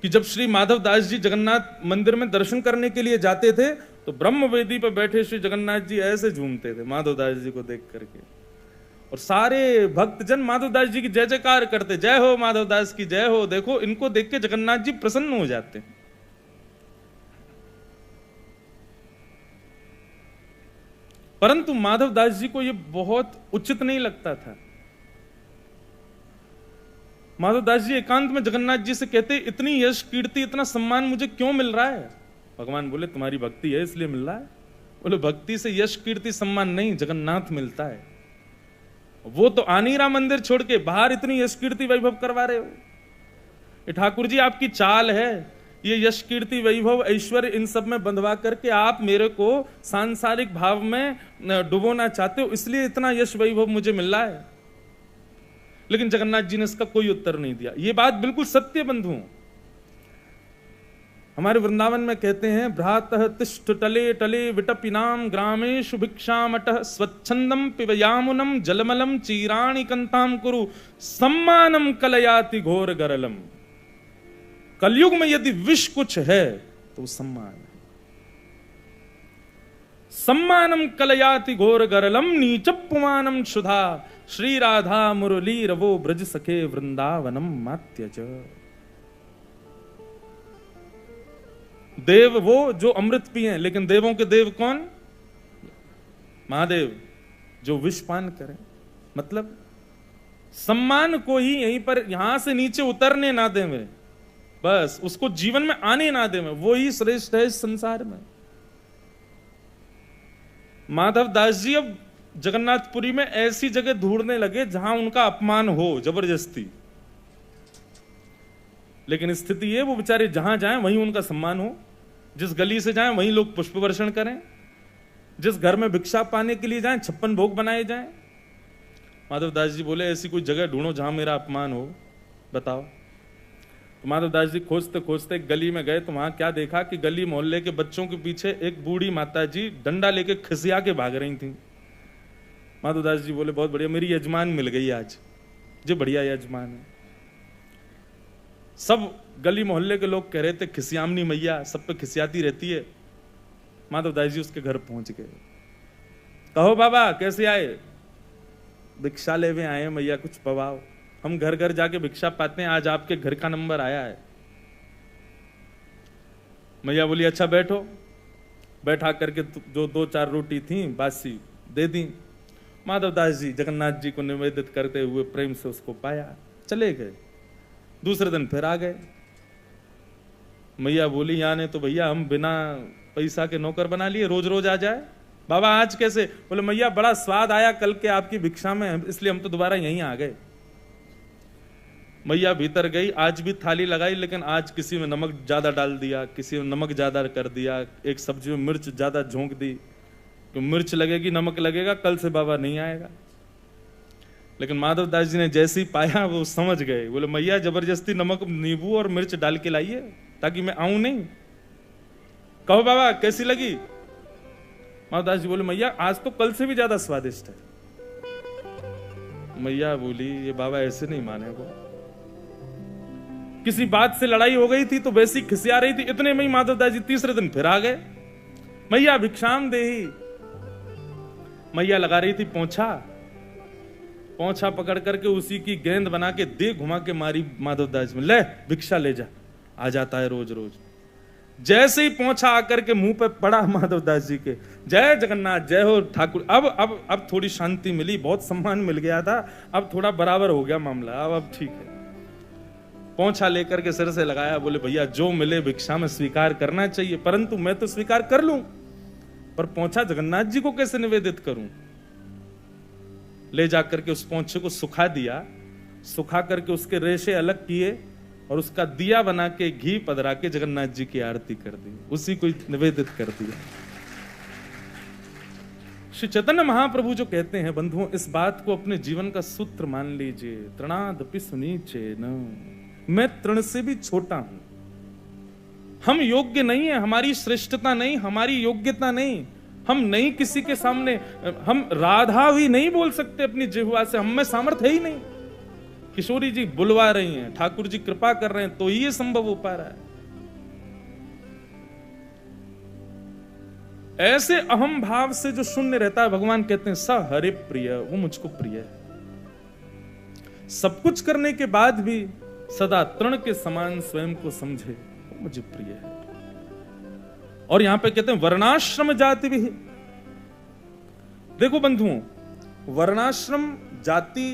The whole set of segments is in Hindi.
कि जब श्री माधव दास जी जगन्नाथ मंदिर में दर्शन करने के लिए जाते थे तो ब्रह्म वेदी पर बैठे श्री जगन्नाथ जी ऐसे झूमते थे माधव दास जी को देख करके, और सारे भक्तजन माधव दास जी की जय जयकार करते, जय हो माधव दास की जय हो। देखो इनको देख के जगन्नाथ जी प्रसन्न हो जाते हैं। परंतु माधव दास जी को यह बहुत उचित नहीं लगता था। माधव दास जी एकांत में जगन्नाथ जी से कहते, इतनी यश कीर्ति इतना सम्मान मुझे क्यों मिल रहा है? भगवान बोले, तुम्हारी भक्ति है इसलिए मिल रहा है। बोले, भक्ति से यश कीर्ति सम्मान नहीं, जगन्नाथ मिलता है। वो तो आनीरा मंदिर छोड़ के बाहर इतनी यश कीर्ति वैभव करवा रहे हो। ये ठाकुर जी आपकी चाल है, ये यश कीर्ति वैभव ऐश्वर्य इन सब में बंधवा करके आप मेरे को सांसारिक भाव में डुबोना चाहते हो, इसलिए इतना यश वैभव मुझे मिल रहा है। लेकिन जगन्नाथ जी ने इसका कोई उत्तर नहीं दिया। ये बात बिल्कुल सत्य बंधुओं। हमारे वृंदावन में कहते हैं, भ्रातः तिष्ठ टले टले विटपिनाम ग्रामेषु भिक्षामटः स्वच्छंदम पिबयामुनम जलमलम चीराणि कंताम कुरु सम्मानम कलयाति घोर गरलम। कलयुग में यदि विष कुछ है तो सम्मान है। सम्मानम कलयाति घोर गरलम नीचपुमानम क्षुधा श्री राधा मुरली रवो ब्रज सखे वृंदावनम मात्यज। देव वो जो अमृत पिए, लेकिन देवों के देव कौन? महादेव, जो विष पान करें। मतलब सम्मान को ही यहीं पर यहां से नीचे उतरने ना दे में, बस उसको जीवन में आने ना दे में, वो ही श्रेष्ठ है इस संसार में। माधव दास जी अब जगन्नाथपुरी में ऐसी जगह ढूंढने लगे जहां उनका अपमान हो जबरदस्ती। लेकिन स्थिति ये, वो बेचारे जहां जाएं वहीं उनका सम्मान हो, जिस गली से जाएं वहीं लोग पुष्प वर्षण करें, जिस घर में भिक्षा पाने के लिए जाएं 56 भोग बनाए जाएं। माधव दास जी बोले, ऐसी कोई जगह ढूंढो जहां मेरा अपमान हो, बताओ। तो माधव दास जी खोजते खोजते एक गली में गए तो वहां क्या देखा कि गली मोहल्ले के बच्चों के पीछे एक बूढ़ी माता जी डंडा लेके खिसिया के भाग रही थी। माधव दास जी बोले, बहुत बढ़िया, मेरी यजमान मिल गई आज, जो बढ़िया यजमान है। सब गली मोहल्ले के लोग कह रहे थे, खिसियामनी मैया सब पे खिसियाती रहती है। माधव दास जी उसके घर पहुंच गए। कहो बाबा कैसे आए? भिक्षा ले आए हैं मैया, कुछ पवाओ। हम घर घर जाके भिक्षा पाते हैं, आज आपके घर का नंबर आया है। मैया बोली, अच्छा बैठो। बैठा करके जो 2-4 रोटी थी बासी दे दी। माधव दास जी जगन्नाथ जी को निवेदित करते हुए प्रेम से उसको पाया, चले गए। दूसरे दिन फिर आ गए। मैया बोली, यानी तो भैया हम बिना पैसा के नौकर बना लिए, रोज रोज आ जाए। बाबा आज कैसे? बोले, मैया बड़ा स्वाद आया कल के आपकी भिक्षा में, इसलिए हम तो दोबारा यहीं आ गए। मैया भीतर गई, आज भी थाली लगाई, लेकिन आज किसी में नमक ज्यादा डाल दिया, किसी में नमक ज्यादा कर दिया, एक सब्जी में मिर्च ज्यादा झोंक दी, कि मिर्च लगेगी नमक लगेगा, कल से बाबा नहीं आएगा। लेकिन माधव दास जी ने जैसे ही पाया वो समझ गए। बोले, मैया जबरदस्ती नमक नींबू और मिर्च डाल के लाइए ताकि मैं आऊं नहीं। कहो बाबा कैसी लगी? माधव दास जी बोले, मैया आज तो कल से भी ज्यादा स्वादिष्ट है। मैया बोली, ये बाबा ऐसे नहीं माने। वो किसी बात से लड़ाई हो गई थी तो वैसी खिसिया रही थी, इतने में ही माधव दास जी तीसरे दिन फिर आ गए। मैया भिक्षाम देही। मैया लगा रही थी पोंछा, पोंछा पकड़ करके उसी की गेंद बना के दे घुमा के मारी माधव दास में, ले भिक्षा ले जा। आ जाता है रोज रोज। जैसे ही पोंछा आकर के मुंह पे पड़ा माधव दास जी के, जय जगन्नाथ जय हो ठाकुर। अब थोड़ी शांति मिली, बहुत सम्मान मिल गया था, अब थोड़ा बराबर हो गया मामला, अब ठीक है। पोंछा लेकर के सिर से लगाया। बोले, भैया जो मिले भिक्षा में स्वीकार करना चाहिए, परंतु मैं तो स्वीकार कर लूं, पर पोंछा जगन्नाथ जी को कैसे निवेदित करूं? ले जाकर के उस पोंछे को सुखा दिया, सुखा करके उसके रेशे अलग किए और उसका दिया बना के घी पधरा के जगन्नाथ जी की आरती कर दी, उसी को निवेदित कर दिया। श्री चैतन्य महाप्रभु जो कहते हैं बंधुओं, इस बात को अपने जीवन का सूत्र मान लीजिए, तृणादपि सुनीचे न, मैं तृण से भी छोटा हूं। हम योग्य नहीं है, हमारी श्रेष्ठता नहीं, हमारी योग्यता नहीं, हम नहीं किसी के सामने, हम राधा भी नहीं बोल सकते अपनी जिह्वा से, हम में सामर्थ्य है ही नहीं। किशोरी जी बुलवा रही हैं, ठाकुर जी कृपा कर रहे हैं, तो ये संभव हो पा रहा है। ऐसे अहम भाव से जो शून्य रहता है, भगवान कहते हैं स हरि प्रिय, वो मुझको प्रिय है। सब कुछ करने के बाद भी सदा तृण के समान स्वयं को समझे, वो मुझे प्रिय है। और यहां पे कहते हैं वर्णाश्रम जाति भी। देखो बंधुओं, वर्णाश्रम, जाति,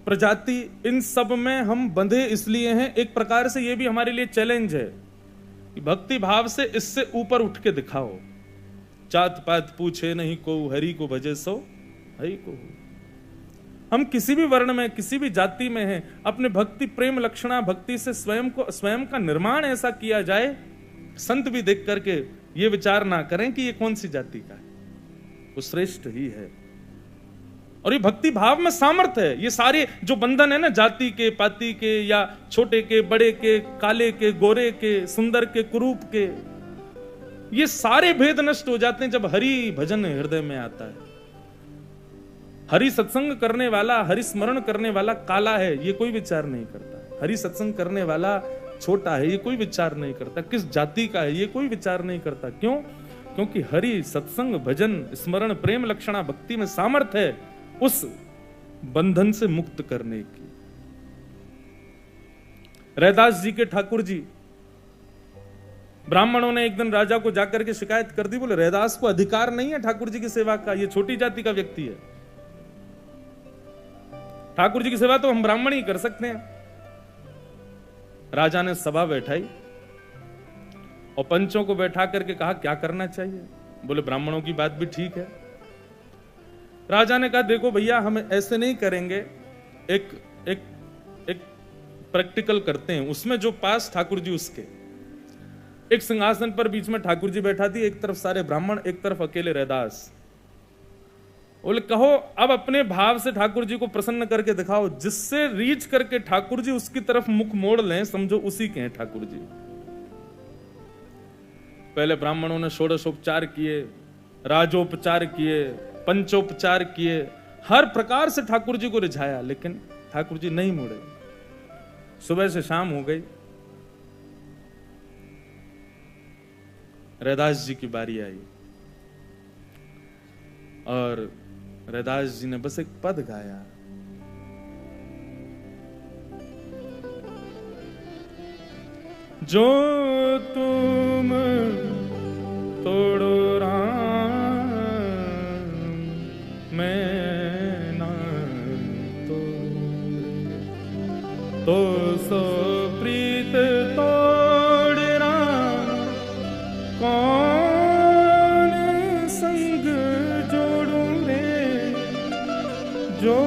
प्रजाति, इन सब में हम बंधे इसलिए हैं, एक प्रकार से ये भी हमारे लिए चैलेंज है कि भक्ति भाव से इससे ऊपर उठ के दिखाओ। जात पात पूछे नहीं को, हरि को भजे सो हरि को। हम किसी भी वर्ण में, किसी भी जाति में हैं, अपने भक्ति प्रेम लक्षणा भक्ति से स्वयं का निर्माण ऐसा किया जाए, संत भी देख करके ये विचार ना करें कि ये कौन सी जाति का है, वो श्रेष्ठ ही है। और ये भक्ति भाव में सामर्थ्य है। ये सारे जो बंधन है ना, जाति के, पाति के, या छोटे के, बड़े के, काले के, गोरे के, सुंदर के, कुरूप के, ये सारे भेद नष्ट हो जाते हैं जब हरि भजन हृदय में आता है। हरि सत्संग करने वाला, हरि स्मरण करने वाला काला है, ये कोई विचार नहीं करता। हरि सत्संग करने वाला छोटा है, ये कोई विचार नहीं करता। किस जाति का है, ये कोई विचार नहीं करता। क्यों? क्योंकि हरि सत्संग भजन स्मरण प्रेम लक्षणा भक्ति में सामर्थ्य है उस बंधन से मुक्त करने की। रैदास जी के ठाकुर जी, ब्राह्मणों ने एक दिन राजा को जाकर के शिकायत कर दी, बोले रैदास को अधिकार नहीं है ठाकुर जी की सेवा का, ये छोटी जाति का व्यक्ति है, ठाकुर जी की सेवा तो हम ब्राह्मण ही कर सकते हैं। राजा ने सभा बैठाई और पंचों को बैठा करके कहा क्या करना चाहिए। बोले ब्राह्मणों की बात भी ठीक है। राजा ने कहा देखो भैया, हम ऐसे नहीं करेंगे, एक एक एक प्रैक्टिकल करते हैं। उसमें जो पास ठाकुर जी, उसके एक सिंहासन पर बीच में ठाकुर जी बैठा दी, एक तरफ सारे ब्राह्मण, एक तरफ अकेले रैदास। बोले कहो अब अपने भाव से ठाकुर जी को प्रसन्न करके दिखाओ, जिससे रीच करके ठाकुर जी उसकी तरफ मुख मोड़ लें, समझो उसी के हैं ठाकुर जी। पहले ब्राह्मणों ने षोडशोपचार किए, राजोपचार किए, पंचोपचार किए, हर प्रकार से ठाकुर जी को रिझाया, लेकिन ठाकुर जी नहीं मुड़े। सुबह से शाम हो गई, रैदास जी की बारी आई और रैदास जी ने बस एक पद गाया, जो तुम तोड़ो राम मैं ना तो सो प्रीत तोड़ राम कौन संग जोड़ूं रे, जो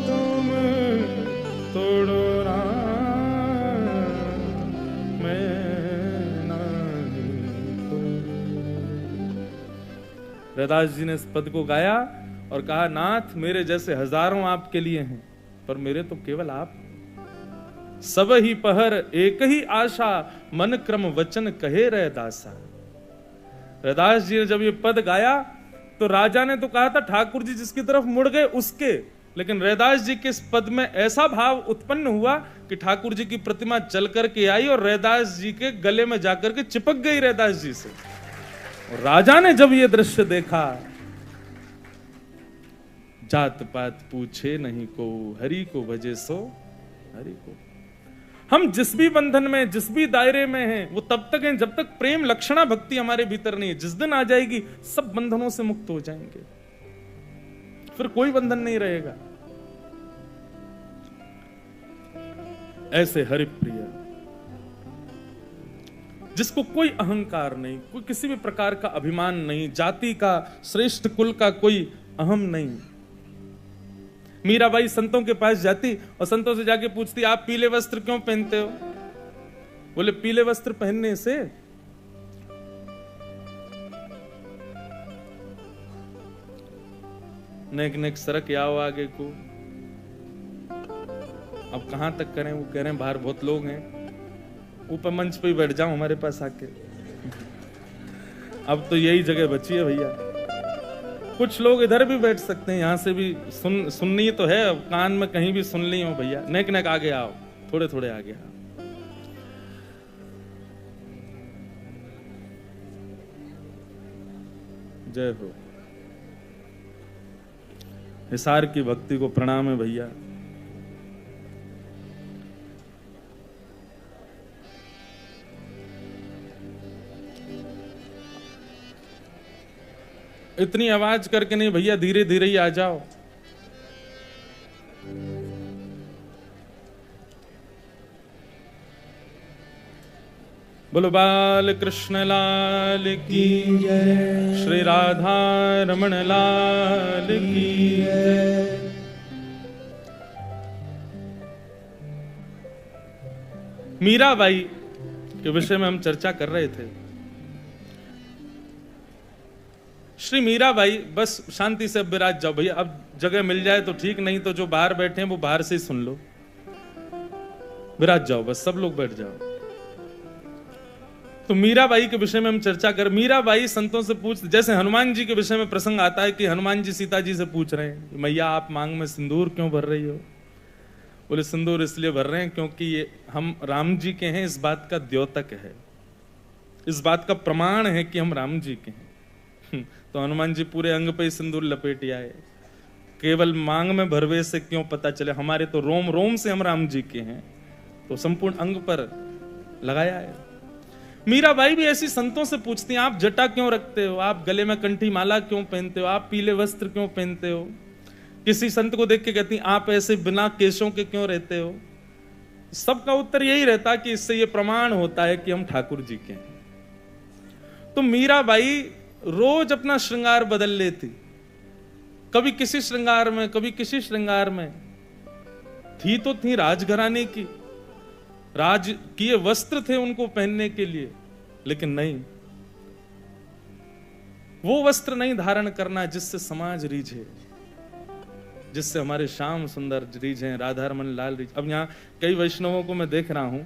तुम तोड़ो राम मैं ना तोड़ूं। रैदास जी ने इस पद को गाया और कहा नाथ मेरे जैसे हजारों आपके लिए हैं, पर मेरे तो केवल आप। सब ही पहर एक ही आशा, मन क्रम वचन कहे रैदासा। रैदास जी ने जब ये पद गाया तो राजा ने तो कहा था ठाकुर जी जिसकी तरफ मुड़ गए उसके, लेकिन रैदास जी के इस पद में ऐसा भाव उत्पन्न हुआ कि ठाकुर जी की प्रतिमा चल करके आई और रैदास जी के गले में जाकर के चिपक गई रैदास जी से। और राजा ने जब ये दृश्य देखा, जात पात पूछे नहीं को, हरि को भजे सो हरि को। हम जिस भी बंधन में, जिस भी दायरे में हैं, वो तब तक हैं जब तक प्रेम लक्षणा भक्ति हमारे भीतर नहीं है। जिस दिन आ जाएगी सब बंधनों से मुक्त हो जाएंगे, फिर कोई बंधन नहीं रहेगा। ऐसे हरिप्रिय जिसको कोई अहंकार नहीं, कोई किसी भी प्रकार का अभिमान नहीं, जाति का, श्रेष्ठ कुल का कोई अहम नहीं। मीराबाई संतों के पास जाती और संतों से जाके पूछती आप पीले वस्त्र क्यों पहनते हो? बोले पीले वस्त्र पहनने से नेक नेक सरक आओ आगे को। अब कहां तक करें? वो कह रहे हैं बाहर बहुत लोग हैं, ऊपर मंच पे ही बैठ जाओ हमारे पास आके। अब तो यही जगह बची है भैया। कुछ लोग इधर भी बैठ सकते हैं, यहां से भी सुननी तो है, कान में कहीं भी सुन ली हो भैया। नेक नेक आगे आओ, थोड़े थोड़े आगे आओ। जय हो। हिसार की भक्ति को प्रणाम है भैया। इतनी आवाज करके नहीं भैया, धीरे धीरे ही आ जाओ। बोलो बाल कृष्ण लाल की जय, श्री राधा रमण लाल की जय। मीराबाई के विषय में हम चर्चा कर रहे थे। श्री मीराबाई, बस शांति से अब विराज जाओ भैया, अब जगह मिल जाए तो ठीक, नहीं तो जो बाहर बैठे हैं वो बाहर से ही सुन लो। विराज जाओ, बस सब लोग बैठ जाओ। तो मीराबाई के विषय में हम चर्चा कर। मीराबाई संतों से पूछ, जैसे हनुमान जी के विषय में प्रसंग आता है कि हनुमान जी सीता जी से पूछ रहे हैं, मैया आप मांग में सिंदूर क्यों भर रही हो? बोले सिंदूर इसलिए भर रहे हैं क्योंकि ये हम राम जी के हैं, इस बात का द्योतक है, इस बात का प्रमाण है कि हम राम जी के हैं। तो हनुमान जी पूरे अंग पे सिंदूर लपेट आए। केवल मांग में भरवे से क्यों पता चले, हमारे तो रोम रोम से हम राम जी के हैं, तो संपूर्ण अंग पर लगाया है। मीराबाई भी ऐसी संतों से पूछती हैं, आप जटा क्यों रखते हो, आप गले में कंठी माला क्यों पहनते हो, आप पीले वस्त्र क्यों पहनते हो? किसी संत को देख के कहती हैं, आप ऐसे बिना केशों के क्यों रहते हो? सबका उत्तर यही रहता कि इससे ये प्रमाण होता है कि हम ठाकुर जी के हैं। तो मीराबाई रोज अपना श्रृंगार बदल लेती, कभी किसी श्रृंगार में, कभी किसी श्रृंगार में। थी तो थी राजघराने की, राजकीय वस्त्र थे उनको पहनने के लिए, लेकिन नहीं, वो वस्त्र नहीं धारण करना जिससे समाज रीझे, जिससे हमारे श्याम सुंदर रीझे, राधा रमन लाल रीझे। अब यहाँ कई वैष्णवों को मैं देख रहा हूं,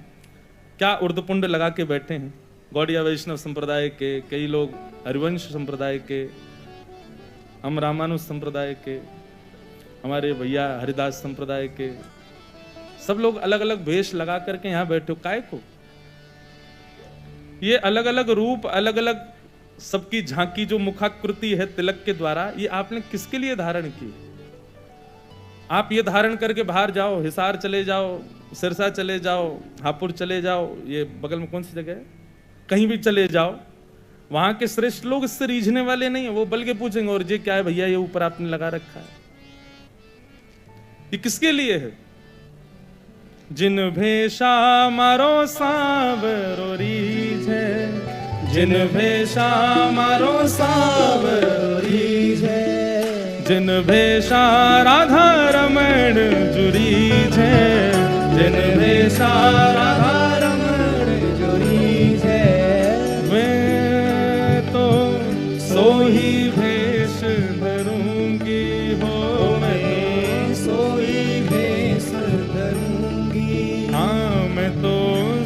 क्या उर्दपुंड लगा के बैठे हैं। गौड़िया वैष्णव संप्रदाय के, कई लोग हरिवंश संप्रदाय के, हम रामानुज संप्रदाय के, हमारे भैया हरिदास संप्रदाय के, सब लोग अलग अलग वेश लगा करके यहां बैठे हो। काय को? ये अलग अलग रूप, अलग अलग सबकी झांकी जो मुखाकृति है तिलक के द्वारा, ये आपने किसके लिए धारण की? आप ये धारण करके बाहर जाओ, हिसार चले जाओ, सिरसा चले जाओ, हापुड़ चले जाओ, ये बगल में कौन सी जगह है, कहीं भी चले जाओ, वहां के श्रेष्ठ लोग इससे रीझने वाले नहीं है। वो बल्कि पूछेंगे, और ये क्या है भैया, ये ऊपर आपने लगा रखा है, ये किसके लिए है? जिन भेषा मारो सांवरो रीझे, जिन भेषा मारो सांवरो रीझे, जिन भेषा राधा रमण जुरीझे, जिन भेषा राधा रमण जुरीझे, मैं तो सोही भेष धरूंगी हो, मैं सोही भेष धरूंगी, हाँ मैं तो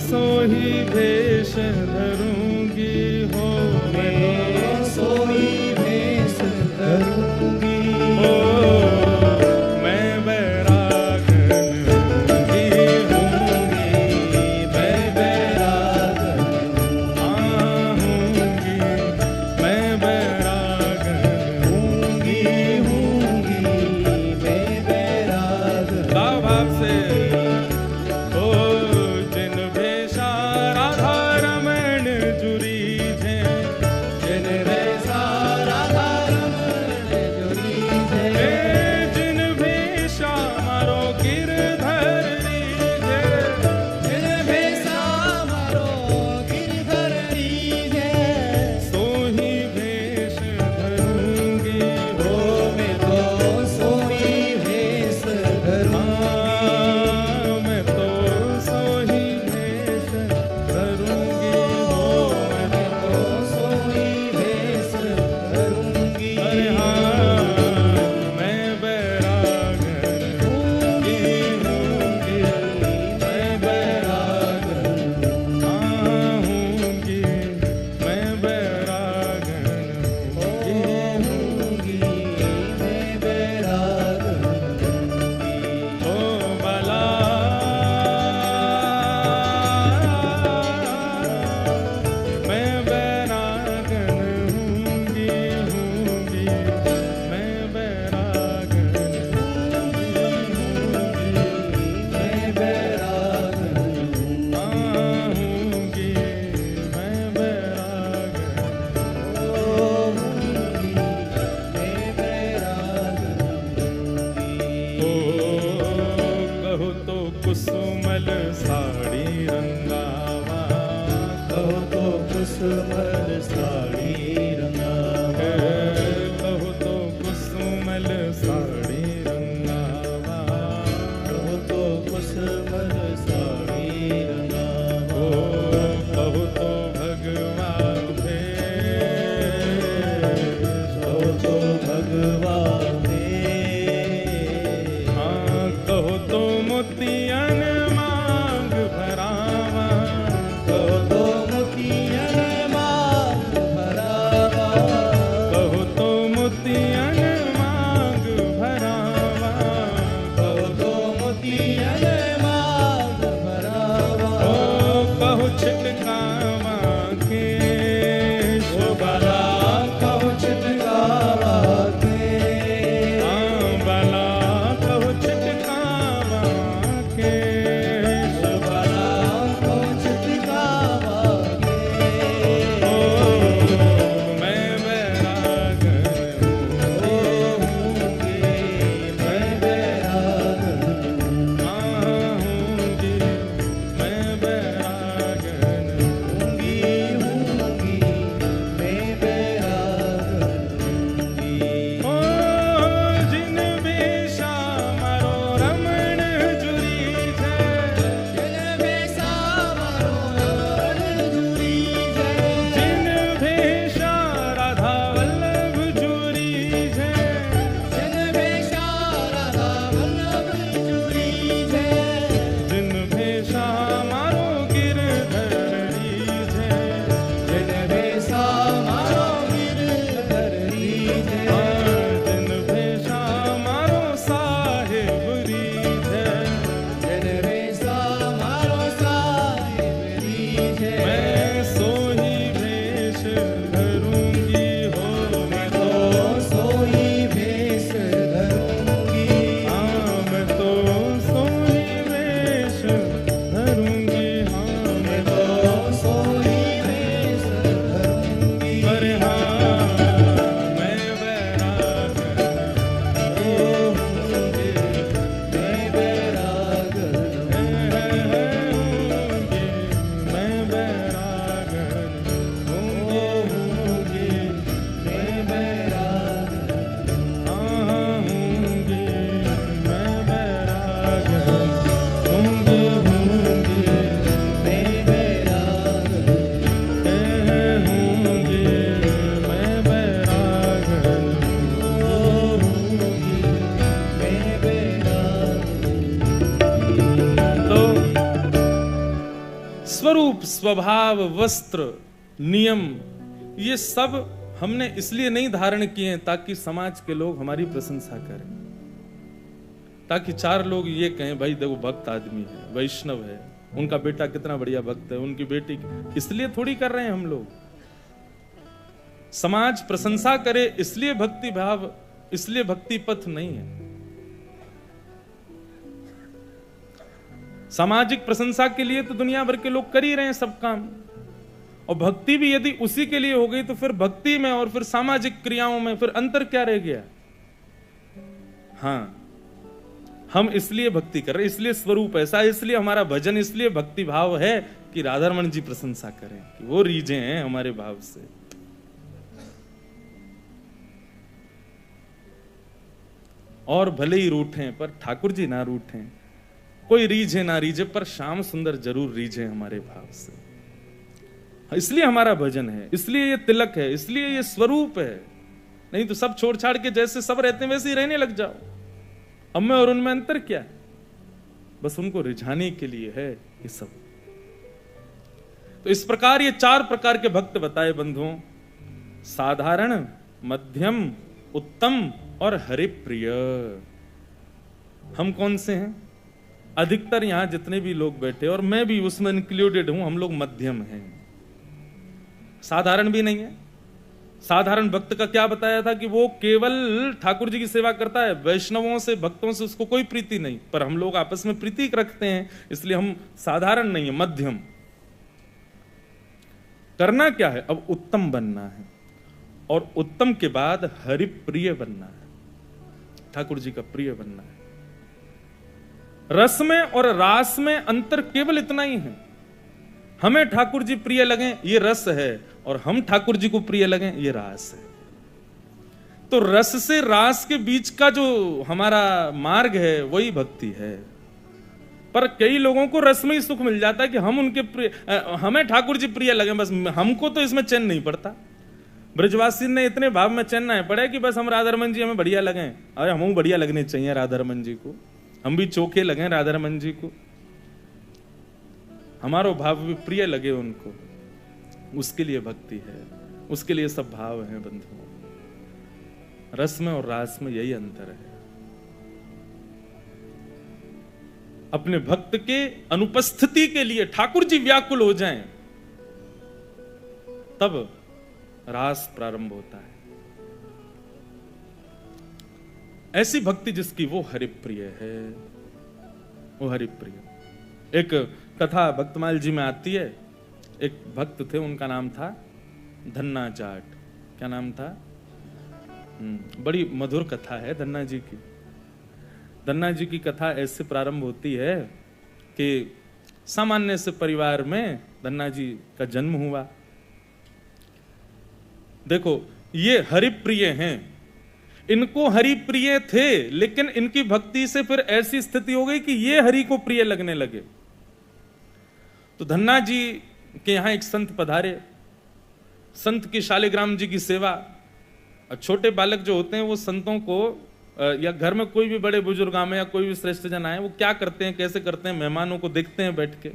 सोही भेष धरूंगी हो, मैं सोही भेष धरूंगी हो, मैं बैरागन होंगी, मैं बैरागन होंगी, मैं बैरागन होंगी, मैं बैरागन। गाओ भाव से, ओ जिन भेषा राधा रमण कुसुमल साड़ी रंगावा, कहो तो कुसुमल साड़ी रंगावा, कहो तो कुसुमल साड़ी रंगावा, कहो तो भगवान कहो तो भगवान कहो तो मोतियन मांग भरावा, कहो तो मोतियन मांग भरावा, कहो तो मोतियन मांग भरावा, कहो तो मोतियन मांग भरावा, कहो छिटकावा के शोभला कहो छिटकावा के, बला कहो छिटकावा के शोभला कहो छिटकावा के, मैं बैरागन होंगे मैं बैरागन, होंगी मैं बैरागन होंगी होंगी मैं बैरागन होंगी। ओ जिन बेशा मारो रमण जुरी है, जिन बेसा मारो रमण जुरी है, जिन भेषा राधा वल्लभ जुरी है, जिन बेसा राधा वल्लभ जुरी है, जिन भेषा मारो गिरधरी है, जिन बेसा मारो गिरधरी है, जिन भेषा मारो साहेबरी है, जिन बेसा मारो साहेबरी है, मैं सोही भेष धरूंगी हो, मैं तो सोई भेष धरूंगी, मैं तो सोही वेश धरूंगी, मैं तो सोई भेष धरूंगी। अरे मैं बैरागन होंगे मैं बैरागन, होंगी, मैं बैरागन होंगे मैं बैरागन, होंगी, मैं बैरागन होंगी, मैं बैरागन, होंगी, मैं बैरागन होंगी मैं बैरागन। तो स्वरूप, स्वभाव, वस्त्र, नियम, ये सब हमने इसलिए नहीं धारण किए हैं ताकि समाज के लोग हमारी प्रशंसा करें, ताकि चार लोग ये कहें भाई देखो भक्त आदमी है, वैष्णव है, उनका बेटा कितना बढ़िया भक्त है, उनकी बेटी, इसलिए थोड़ी कर रहे हैं हम लोग। समाज प्रशंसा करे इसलिए भक्ति भाव, इसलिए भक्ति पथ नहीं है। सामाजिक प्रशंसा के लिए तो दुनिया भर के लोग कर ही रहे हैं सब काम, और भक्ति भी यदि उसी के लिए हो गई तो फिर भक्ति में और फिर सामाजिक क्रियाओं में फिर अंतर क्या रह गया। हाँ, हम इसलिए भक्ति कर रहे, इसलिए स्वरूप ऐसा है, इसलिए हमारा भजन, इसलिए भक्ति भाव है कि राधारमण जी प्रशंसा करें कि वो रीझे हैं हमारे भाव से। और भले ही रूठें पर ठाकुर जी ना रूठें, कोई रीझे ना रीझे पर श्याम सुंदर जरूर रीझे हमारे भाव से। इसलिए हमारा भजन है, इसलिए ये तिलक है, इसलिए ये स्वरूप है। नहीं तो सब छोड़ छाड़ के जैसे सब रहते हैं वैसे ही रहने लग जाओ। हम में और उनमें अंतर क्या है? बस उनको रिझाने के लिए है ये सब। तो इस प्रकार ये चार प्रकार के भक्त बताए बंधुओं, साधारण, मध्यम, उत्तम और हरिप्रिय। हम कौन से हैं? अधिकतर यहां जितने भी लोग बैठे और मैं भी उसमें इंक्लूडेड हूं, हम लोग मध्यम हैं, साधारण भी नहीं है। साधारण भक्त का क्या बताया था कि वो केवल ठाकुर जी की सेवा करता है, वैष्णवों से, भक्तों से उसको कोई प्रीति नहीं, पर हम लोग आपस में प्रीति रखते हैं, इसलिए हम साधारण नहीं है, मध्यम। करना क्या है? अब उत्तम बनना है, और उत्तम के बाद हरिप्रिय बनना है, ठाकुर जी का प्रिय बनना है। रस में और रास में अंतर केवल इतना ही है। हमें ठाकुर जी प्रिय लगे ये रस है, और हम ठाकुर जी को प्रिय लगे ये रास है। तो रस से रास के बीच का जो हमारा मार्ग है वही भक्ति है। पर कई लोगों को रस में ही सुख मिल जाता है कि हम उनके प्रिय, हमें ठाकुर जी प्रिय लगे, बस हमको तो इसमें चैन नहीं पड़ता। ब्रजवासी ने इतने भाव में चैन ना पड़े कि बस हम राधारमन जी हमें बढ़िया लगे, अरे हम बढ़िया लगने चाहिए राधारमन जी को, हम भी चोखे लगे राधारमन जी को, हमारो भाव भी प्रिय लगे उनको, उसके लिए भक्ति है, उसके लिए सब भाव है बंधुओं। रस में और रास में यही अंतर है। अपने भक्त के अनुपस्थिति के लिए ठाकुर जी व्याकुल हो जाएं, तब रास प्रारंभ होता है। ऐसी भक्ति जिसकी वो हरिप्रिय है, वो हरिप्रिय। एक कथा भक्तमाल जी में आती है। एक भक्त थे, उनका नाम था धन्ना जाट। क्या नाम था? बड़ी मधुर कथा है धन्ना जी की। धन्ना जी की कथा ऐसे प्रारंभ होती है कि सामान्य से परिवार में धन्ना जी का जन्म हुआ। देखो, ये हरिप्रिय हैं, इनको हरिप्रिय थे, लेकिन इनकी भक्ति से फिर ऐसी स्थिति हो गई कि ये हरि को प्रिय लगने लगे। तो धन्ना जी के यहां एक संत पधारे। संत की शालिग्राम जी की सेवा। छोटे बालक जो होते हैं वो संतों को, या घर में कोई भी बड़े बुजुर्ग आए या कोई भी श्रेष्ठ जन आए, वो क्या करते हैं, कैसे करते हैं, मेहमानों को देखते हैं बैठ के।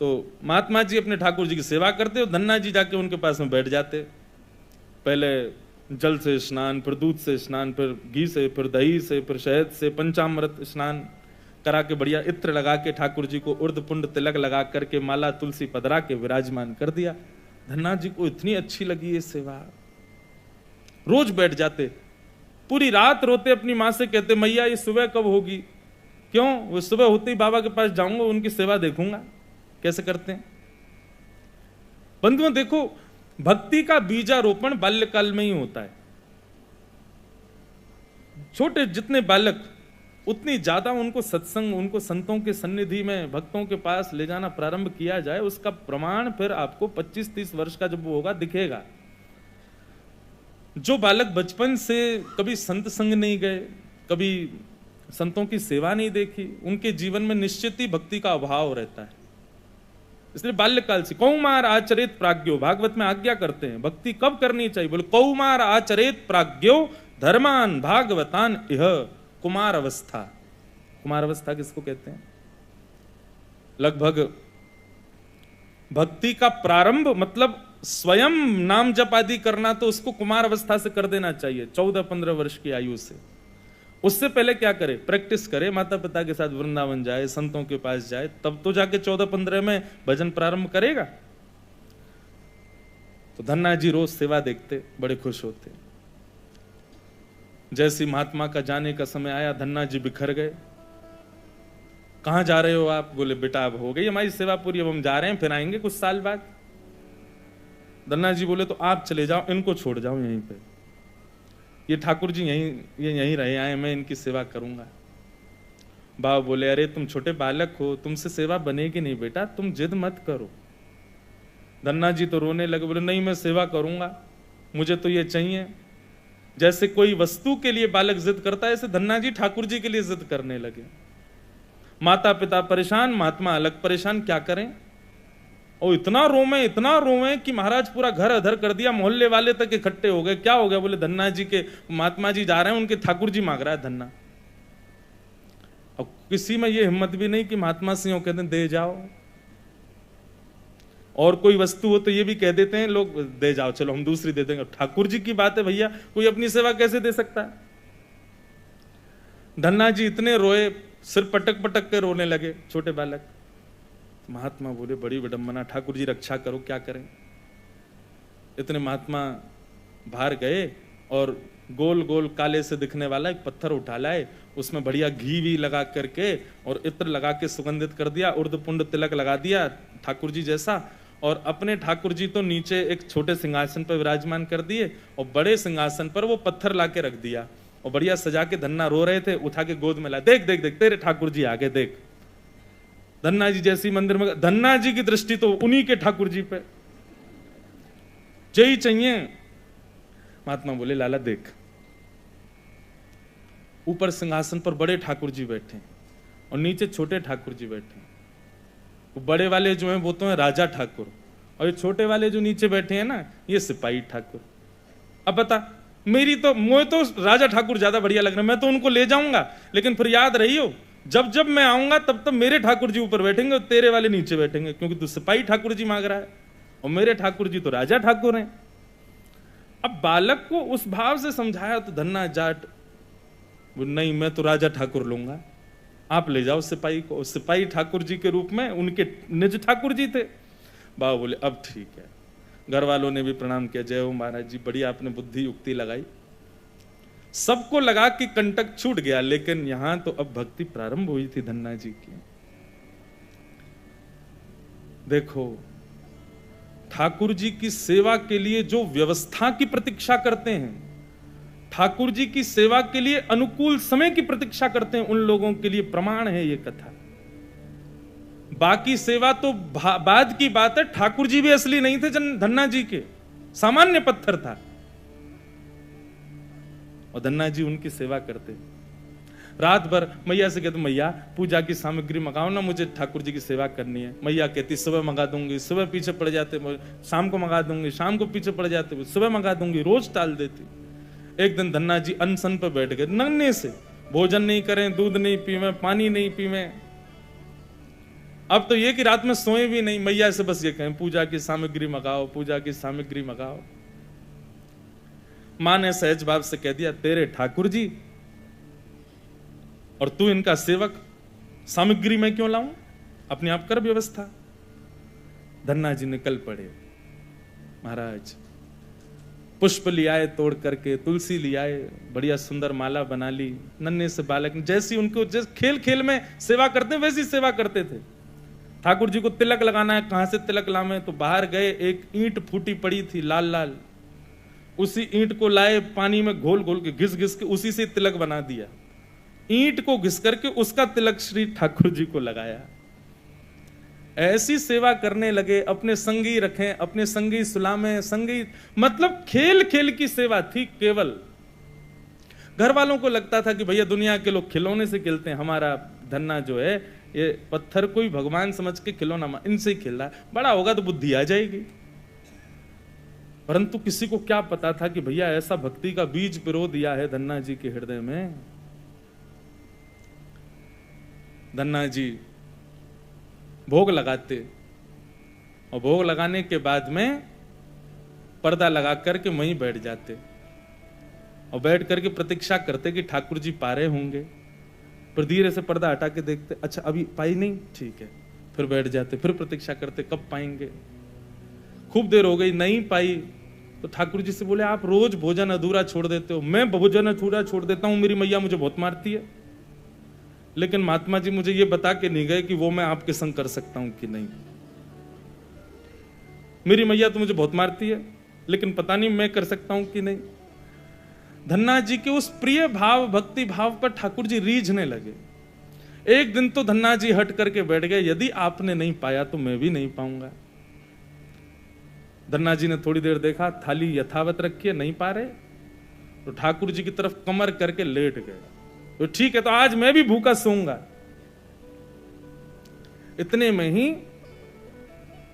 तो महात्मा जी अपने ठाकुर जी की सेवा करते और धन्ना जी जाके उनके पास में बैठ जाते। पहले जल से स्नान, फिर दूध से स्नान, फिर घी से, फिर दही से, फिर शहद से, पंचामृत स्नान करा के बढ़िया इत्र लगा के ठाकुर जी को उर्द पुंड तिलक लगा करके माला तुलसी पधरा के विराजमान कर दिया। धन्ना जी को इतनी अच्छी लगी ये सेवा, रोज बैठ जाते, पूरी रात रोते, अपनी माँ से कहते मैया ये सुबह कब होगी। क्यों? वो सुबह होते ही बाबा के पास जाऊंगा, उनकी सेवा देखूंगा कैसे करते हैं। बंधुओं देखो, भक्ति का बीजारोपण बाल्यकाल में ही होता है। छोटे जितने बालक उतनी ज्यादा उनको सत्संग, उनको संतों के सन्निधि में, भक्तों के पास ले जाना प्रारंभ किया जाए, उसका प्रमाण फिर आपको 25-30 वर्ष का जब वो होगा दिखेगा। जो बालक बचपन से कभी संत संग नहीं गए, कभी संतों की सेवा नहीं देखी, उनके जीवन में निश्चित ही भक्ति का अभाव रहता है। इसलिए बाल्यकाल से कौमार आचरित प्राज्ञो, भागवत में आज्ञा करते हैं भक्ति कब करनी चाहिए। बोले कौमार आचरित प्राज्ञो धर्मान भागवतान इह कुमार अवस्था। कुमार अवस्था किसको कहते हैं? लगभग भक्ति का प्रारंभ मतलब स्वयं नाम जप आदि करना, तो उसको कुमार अवस्था से कर देना चाहिए, 14-15 वर्ष की आयु से। उससे पहले क्या करे? प्रैक्टिस करे, माता पिता के साथ वृंदावन जाए, संतों के पास जाए, तब तो जाके 14-15 में भजन प्रारंभ करेगा। तो धन्ना जी रोज सेवा देखते, बड़े खुश होते। जैसे महात्मा का जाने का समय आया, धन्ना जी बिखर गए। कहां जा रहे हो आप? बोले बेटा अब हो गई हमारी सेवा पूरी, अब हम जा रहे हैं, फिर आएंगे कुछ साल बाद। धन्ना जी बोले तो आप चले जाओ, इनको छोड़ जाओ यहीं पे, ये ठाकुर जी यहीं रहे आए, मैं इनकी सेवा करूंगा। बाबा बोले अरे तुम छोटे बालक हो, तुमसे सेवा बनेगी नहीं बेटा, तुम जिद मत करो। धन्ना जी तो रोने लगे, बोले नहीं मैं सेवा करूंगा, मुझे तो ये चाहिए। जैसे कोई वस्तु के लिए बालक जिद करता है, ऐसे धन्ना जी ठाकुर जी के लिए जिद करने लगे। माता पिता परेशान, महात्मा अलग परेशान, क्या करें। और इतना रोवे कि महाराज पूरा घर अधर कर दिया, मोहल्ले वाले तक इकट्ठे हो गए। क्या हो गया? बोले धन्ना जी के महात्मा जी जा रहे हैं, उनके ठाकुर जी मांग रहा है धन्ना। और किसी में ये हिम्मत भी नहीं कि महात्मा सिंह कहते हैं दे जाओ, और कोई वस्तु हो तो ये भी कह देते हैं लोग दे जाओ, चलो हम दूसरी दे देंगे। ठाकुर जी की बात है भैया, कोई अपनी सेवा कैसे दे सकता है। धन्ना जी इतने रोए, सिर पटक पटक के रोने लगे छोटे बालक। महात्मा बोले बड़ी विडंबना, ठाकुर जी रक्षा करो, क्या करें। इतने महात्मा बाहर गए और गोल गोल काले से दिखने वाला एक पत्थर उठा लाए, उसमें बढ़िया घी भी लगा करके और इत्र लगा के सुगंधित कर दिया, उर्द पुंड तिलक लगा दिया ठाकुर जी जैसा, और अपने ठाकुर जी तो नीचे एक छोटे सिंहासन पर विराजमान कर दिए, और बड़े सिंहासन पर वो पत्थर ला के रख दिया, और बढ़िया सजा के धन्ना रो रहे थे, उठा के गोद में ला, देख देख देख तेरे ठाकुर जी आगे देख। धन्ना जी जैसी मंदिर में, धन्ना जी की दृष्टि तो उन्हीं के ठाकुर जी पे, यही चाहिए। महात्मा बोले लाला देख, ऊपर सिंहासन पर बड़े ठाकुर जी बैठे हैं और नीचे छोटे ठाकुर जी बैठे हैं। वो बड़े वाले जो हैं वो तो हैं राजा ठाकुर, और ये छोटे वाले जो नीचे बैठे हैं ना, ये सिपाही ठाकुर। अब बता, मुझे तो राजा ठाकुर ज्यादा बढ़िया लग रहा है, मैं तो उनको ले जाऊंगा, लेकिन फिर याद रहियो जब जब मैं आऊंगा तब तब मेरे ठाकुर जी ऊपर बैठेंगे और तेरे वाले नीचे बैठेंगे, क्योंकि तू सिपाही ठाकुर जी मांग रहा है और मेरे ठाकुर जी तो राजा ठाकुर हैं। अब बालक को उस भाव से समझाया तो धन्ना जाट नहीं, मैं तो राजा ठाकुर लूंगा, आप ले जाओ सिपाही को। सिपाही ठाकुर जी के रूप में उनके निज ठाकुर जी थे। बाबा बोले अब ठीक है। घर वालों ने भी प्रणाम किया, जय हो महाराज जी, बढ़िया आपने बुद्धि युक्ति लगाई। सबको लगा कि कंटक छूट गया, लेकिन यहां तो अब भक्ति प्रारंभ हुई थी धन्ना जी की। देखो, ठाकुर जी की सेवा के लिए जो व्यवस्था की प्रतीक्षा करते हैं, ठाकुर जी की सेवा के लिए अनुकूल समय की प्रतीक्षा करते हैं, उन लोगों के लिए प्रमाण है ये कथा। बाकी सेवा तो बाद की बात है। ठाकुर जी भी असली नहीं थे धन्ना जी के, सामान्य पत्थर था, और धन्ना जी उनकी सेवा करते। रात भर मैया से कहते, मैया पूजा की सामग्री मंगाओ ना, मुझे ठाकुर जी की सेवा करनी है। मैया कहती सुबह मंगा दूंगी, सुबह पीछे पड़ जाते, शाम को मंगा दूंगी, शाम को पीछे पड़ जाते, सुबह मंगा दूंगी, रोज टाल देती। एक दिन धन्ना जी अनशन पर बैठ गए, नन्हे से, भोजन नहीं करें, दूध नहीं पीवे, पानी नहीं पीवे। अब तो ये कि रात में सोए भी नहीं, मैया से बस ये कहें पूजा की सामग्री मंगाओ, पूजा की सामग्री मंगाओ। मां ने सहज भाव से कह दिया, तेरे ठाकुर जी और तू इनका सेवक, सामग्री मैं क्यों लाऊं, अपने आप कर व्यवस्था। धन्ना जी निकल पड़े। महाराज पुष्प लियाए तोड़ करके, तुलसी लियाए, बढ़िया सुंदर माला बना ली। नन्हे से बालक जैसी उनको जैसे खेल खेल में सेवा करते वैसी सेवा करते थे। ठाकुर जी को तिलक लगाना है, कहां से तिलक लावे, तो बाहर गए, एक ईंट फूटी पड़ी थी लाल लाल, उसी ईंट को लाए, पानी में घोल घोल के घिस घिस के उसी से तिलक बना दिया। ईंट को घिस करके उसका तिलक श्री ठाकुर जी को लगाया। ऐसी सेवा करने लगे, अपने संगी रखें, अपने संगी सुलामें, संगी मतलब खेल खेल की सेवा थी केवल। घर वालों को लगता था कि भैया दुनिया के लोग खिलौने से खेलते हैं, हमारा धन्ना जो है ये पत्थर को ही भगवान समझ के खिलौना इनसे ही खेल रहा है, बड़ा होगा तो बुद्धि आ जाएगी। परंतु किसी को क्या पता था कि भैया ऐसा भक्ति का बीज पिरो दिया है धन्ना जी के हृदय में। धन्ना जी भोग लगाते और भोग लगाने के बाद में पर्दा लगा करके वहीं बैठ जाते और बैठ करके प्रतीक्षा करते कि ठाकुर जी पा रहे होंगे। फिर धीरे से पर्दा हटा के देखते, अच्छा अभी पाई नहीं, ठीक है, फिर बैठ जाते, फिर प्रतीक्षा करते कब पाएंगे। खूब देर हो गई, नहीं पाई, तो ठाकुर जी से बोले आप रोज भोजन अधूरा छोड़ देते हो। मैं भोजन अधूरा छोड़ देता हूं, मेरी मैया मुझे बहुत मारती है, लेकिन महात्मा जी मुझे ये बता के नहीं गए कि वो मैं आपके संग कर सकता हूं कि नहीं। मेरी मैया तो मुझे बहुत मारती है, लेकिन पता नहीं मैं कर सकता हूं कि नहीं। धन्ना जी के उस प्रिय भाव भक्ति भाव पर ठाकुर जी रीझने लगे। एक दिन तो धन्ना जी हट करके बैठ गए, यदि आपने नहीं पाया तो मैं भी नहीं पाऊंगा। धन्ना जी ने थोड़ी देर देखा, थाली यथावत रखी है, नहीं पा रहे, तो ठाकुर जी की तरफ कमर करके लेट गए। तो ठीक है, तो आज मैं भी भूखा सोऊंगा। इतने में ही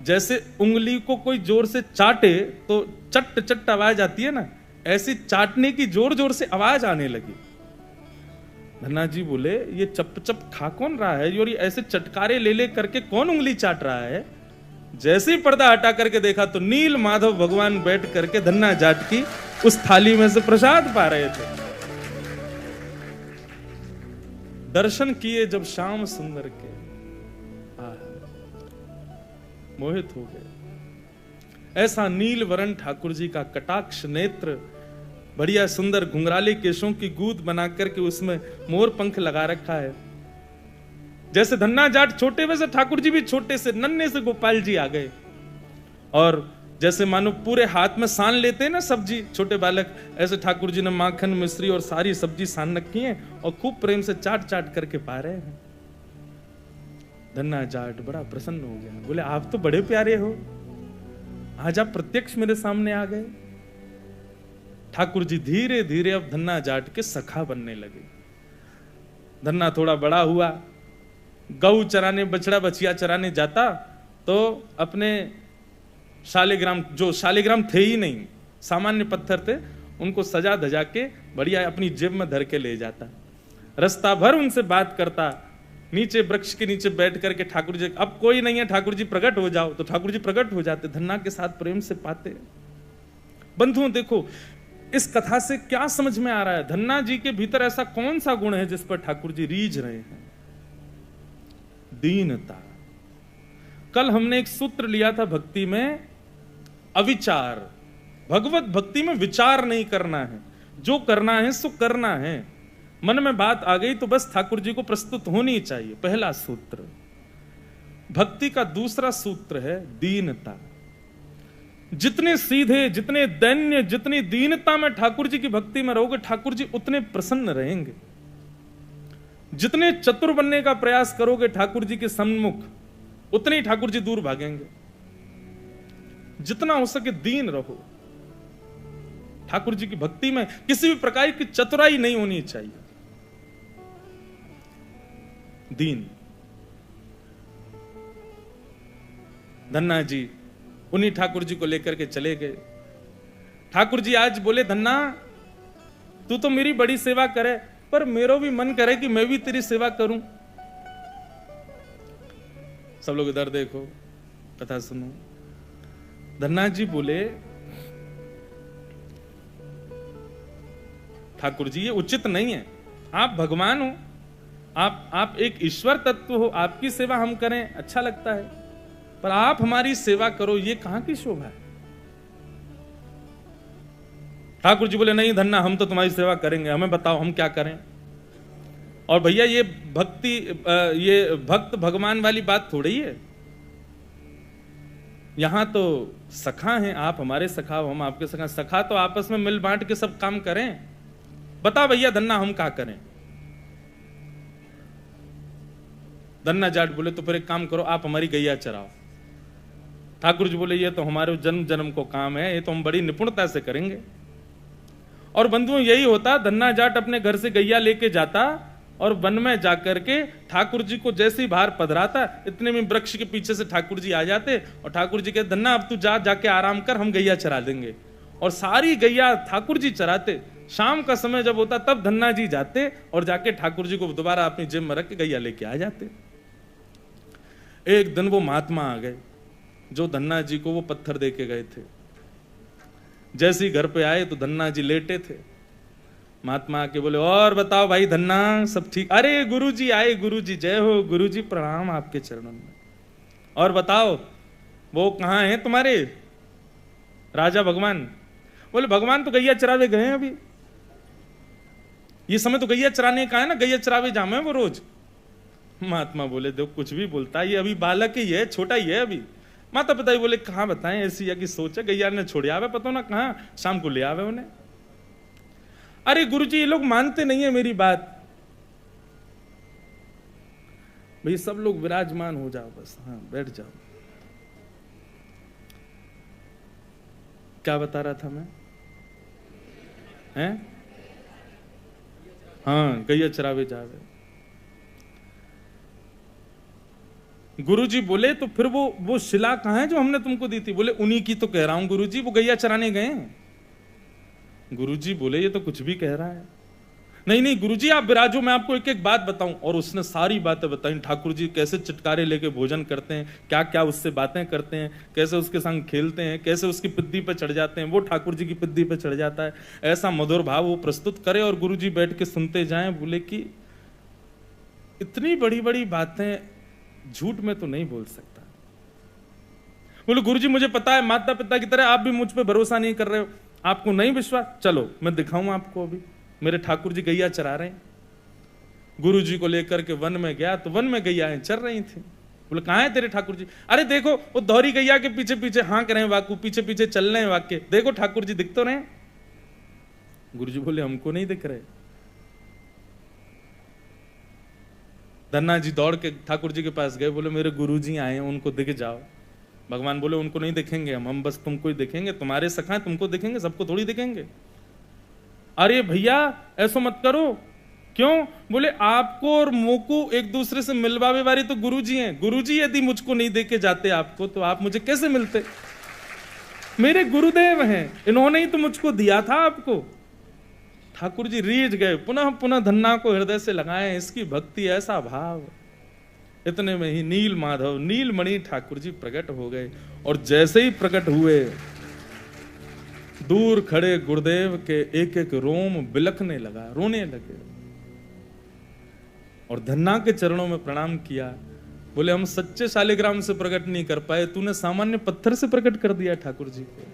जैसे उंगली को कोई जोर से चाटे तो चट चट आवाज आती है ना, ऐसी चाटने की जोर जोर से आवाज आने लगी। धन्ना जी बोले ये चप चप खा कौन रहा है और ये ऐसे चटकारे ले ले करके कौन उंगली चाट रहा है। जैसे ही पर्दा हटा करके देखा तो नील माधव भगवान बैठ करके धन्ना जाट की उस थाली में से प्रसाद पा रहे थे। दर्शन किए जब श्याम सुंदर के, मोहित हो गए। ऐसा नील वरण ठाकुर जी का कटाक्ष नेत्र, बढ़िया सुंदर घुंघराले केशों की गूंद बना करके उसमें मोर पंख लगा रखा है। जैसे धन्ना जाट छोटे वैसे ठाकुर जी भी छोटे से नन्हे से गोपाल जी आ गए। और जैसे मानो पूरे हाथ में सान लेते हैं ना सब्जी छोटे बालक, ऐसे ठाकुर जी ने माखन मिश्री और सारी सब्जी सान रखी है और खूब प्रेम से चाट चाट करके पा रहे हैं। धन्ना जाट बड़ा प्रसन्न हो गया, बोले आप तो बड़े प्यारे हो, आज आप प्रत्यक्ष मेरे सामने आ गए। ठाकुर जी धीरे धीरे अब धन्ना जाट के सखा बनने लगे। धन्ना थोड़ा बड़ा हुआ, गऊ चराने, बछड़ा बछिया चराने जाता तो अपने शालिग्राम, जो शालिग्राम थे ही नहीं, सामान्य पत्थर थे, उनको सजा धजा के बढ़िया अपनी जेब में धर के ले जाता। रास्ता भर उनसे बात करता, नीचे वृक्ष के नीचे बैठ करके ठाकुर जी, अब कोई नहीं है ठाकुर जी प्रकट हो जाओ, तो ठाकुर जी प्रकट हो जाते, धन्ना के साथ प्रेम से पाते। बंधुओं देखो इस कथा से क्या समझ में आ रहा है, धन्ना जी के भीतर ऐसा कौन सा गुण है जिस पर ठाकुर जी रीझ रहे हैं? दीनता। कल हमने एक सूत्र लिया था भक्ति में, अविचार। भगवत भक्ति में विचार नहीं करना है, जो करना है सो करना है। मन में बात आ गई तो बस ठाकुर जी को प्रस्तुत होनी चाहिए, पहला सूत्र। भक्ति का दूसरा सूत्र है दीनता। जितने सीधे, जितने दैन्य, जितनी दीनता में ठाकुर जी की भक्ति में रहोगे, ठाकुर जी उतने प्रसन्न रहेंगे। जितने चतुर बनने का प्रयास करोगे ठाकुर जी के सम्मुख, उतने ही ठाकुर जी दूर भागेंगे। जितना हो सके दीन रहो। ठाकुर जी की भक्ति में किसी भी प्रकार की चतुराई नहीं होनी चाहिए। दीन। धन्ना जी उन्हीं ठाकुर जी को लेकर के चले गए। ठाकुर जी आज बोले, धन्ना तू तो मेरी बड़ी सेवा करे, पर मेरा भी मन करे कि मैं भी तेरी सेवा करूं। सब लोग इधर देखो, कथा सुनो। धन्ना जी बोले, ठाकुर जी ये उचित नहीं है, आप भगवान हो, आप एक ईश्वर तत्व हो, आपकी सेवा हम करें अच्छा लगता है, पर आप हमारी सेवा करो ये कहां की शोभा है? ठाकुर जी बोले, नहीं धन्ना हम तो तुम्हारी सेवा करेंगे, हमें बताओ हम क्या करें। और भैया ये भक्ति, ये भक्त भगवान वाली बात थोड़ी है। यहां तो सखा हैं, आप हमारे सखा हो, हम आपके सखा। सखा तो आपस में मिल बांट के सब काम करें। बता भैया धन्ना हम क्या करें? धन्ना जाट बोले, तो फिर एक काम करो, आप हमारी गैया चराओ। ठाकुर जी बोले, ये तो हमारे जन्म जन्म को काम है, ये तो हम बड़ी निपुणता से करेंगे। और बंधुओं यही होता, धन्ना जाट अपने घर से गैया लेके जाता और वन में जाकर के ठाकुर जी को जैसे ही बाहर पधराता, इतने में वृक्ष के पीछे से ठाकुर जी आ जाते और ठाकुर जी कहते, धन्ना अब तू जाके आराम कर, हम गैया चरा देंगे। और सारी गैया ठाकुर जी चराते। शाम का समय जब होता तब धन्ना जी जाते और जाके ठाकुर जी को दोबारा अपनी जेब में रख के गैया लेके आ जाते। एक दिन वो महात्मा आ गए जो धन्ना जी को वो पत्थर दे के गए थे। जैसे ही घर पे आए तो धन्ना जी लेटे थे। महात्मा आके बोले, और बताओ भाई धन्ना सब ठीक? अरे गुरुजी आए, गुरुजी जय हो, गुरुजी प्रणाम आपके चरणों में। और बताओ वो कहाँ हैं तुम्हारे राजा भगवान? बोले, भगवान तो गैया चरावे गए हैं अभी, ये समय तो गैया चराने का है ना, गैया चरावे जामे है वो रोज। महात्मा बोले, देखो कुछ भी बोलता है, ये अभी बालक ही है, छोटा ही है अभी। माता पिता ही बोले, कहाँ बताएं, ऐसी की सोच है, गैया ने छोड़ आवे, पता ना कहाँ शाम को ले आवे उन्हें। अरे गुरुजी ये लोग मानते नहीं है मेरी बात। भाई सब लोग विराजमान हो जाओ बस, हाँ बैठ जाओ। क्या बता रहा था मैं? हैं? हाँ गैया चरावे जावे। गुरुजी बोले, तो फिर वो शिला कहाँ है जो हमने तुमको दी थी? बोले, उन्हीं की तो कह रहा हूं गुरुजी, वो गैया चराने गए हैं। गुरुजी बोले, ये तो कुछ भी कह रहा है। नहीं नहीं गुरुजी आप विराजो, मैं आपको एक एक बात बताऊं। और उसने सारी बातें बताई, ठाकुर जी कैसे चटकारे लेके भोजन करते हैं, क्या क्या उससे बातें करते हैं, कैसे उसके संग खेलते हैं, कैसे उसकी पिद्दी पे चढ़ जाते हैं, वो ठाकुर जी की पिद्दी पे चढ़ जाता है। ऐसा मधुर भाव वो प्रस्तुत करे और गुरुजी बैठ के सुनते जाएं। बोले कि इतनी बड़ी बड़ी बातें झूठ में तो नहीं बोल सकता। बोले, गुरुजी मुझे पता है, माता पिता की तरह आप भी मुझ पे भरोसा नहीं कर रहे हो, आपको नहीं विश्वास, चलो मैं दिखाऊं आपको। अभी मेरे ठाकुर जी गैया चरा रहे हैं। गुरु जी को लेकर के वन में गया तो वन में गैयाएं चर रही थी। बोले, कहां है तेरे ठाकुर जी? अरे देखो वो दोहरी गैया के पीछे पीछे हाँक रहे हैं वाकू, पीछे पीछे चल रहे हैं वाक्य, देखो ठाकुर जी दिख तो रहे। गुरु जी बोले, हमको नहीं दिख रहे। धन्ना जी दौड़ के ठाकुर जी के पास गए, बोले मेरे गुरुजी आए हैं, उनको दिख जाओ। भगवान बोले उनको नहीं देखेंगे हम बस तुमको ही देखेंगे, तुम्हारे सखा हैं, तुमको देखेंगे, सबको थोड़ी देखेंगे। अरे भैया ऐसा मत करो। क्यों? बोले आपको और मोको एक दूसरे से मिलवावे वाले तो गुरुजी हैं। गुरुजी यदि मुझको नहीं देके जाते आपको, तो आप मुझे कैसे मिलते? मेरे गुरुदेव हैं, इन्होंने ही तो मुझको दिया था आपको। ठाकुर जी रीझ गए, पुनः पुनः धन्ना को हृदय से लगाए, इसकी भक्ति, ऐसा भाव। इतने में ही नील माधव, नीलमणि ठाकुर जी प्रकट हो गए। और जैसे ही प्रकट हुए, दूर खड़े गुरुदेव के एक एक रोम बिलखने लगा, रोने लगे और धन्ना के चरणों में प्रणाम किया। बोले हम सच्चे शालिग्राम से प्रकट नहीं कर पाए, तूने सामान्य पत्थर से प्रकट कर दिया ठाकुर जी को।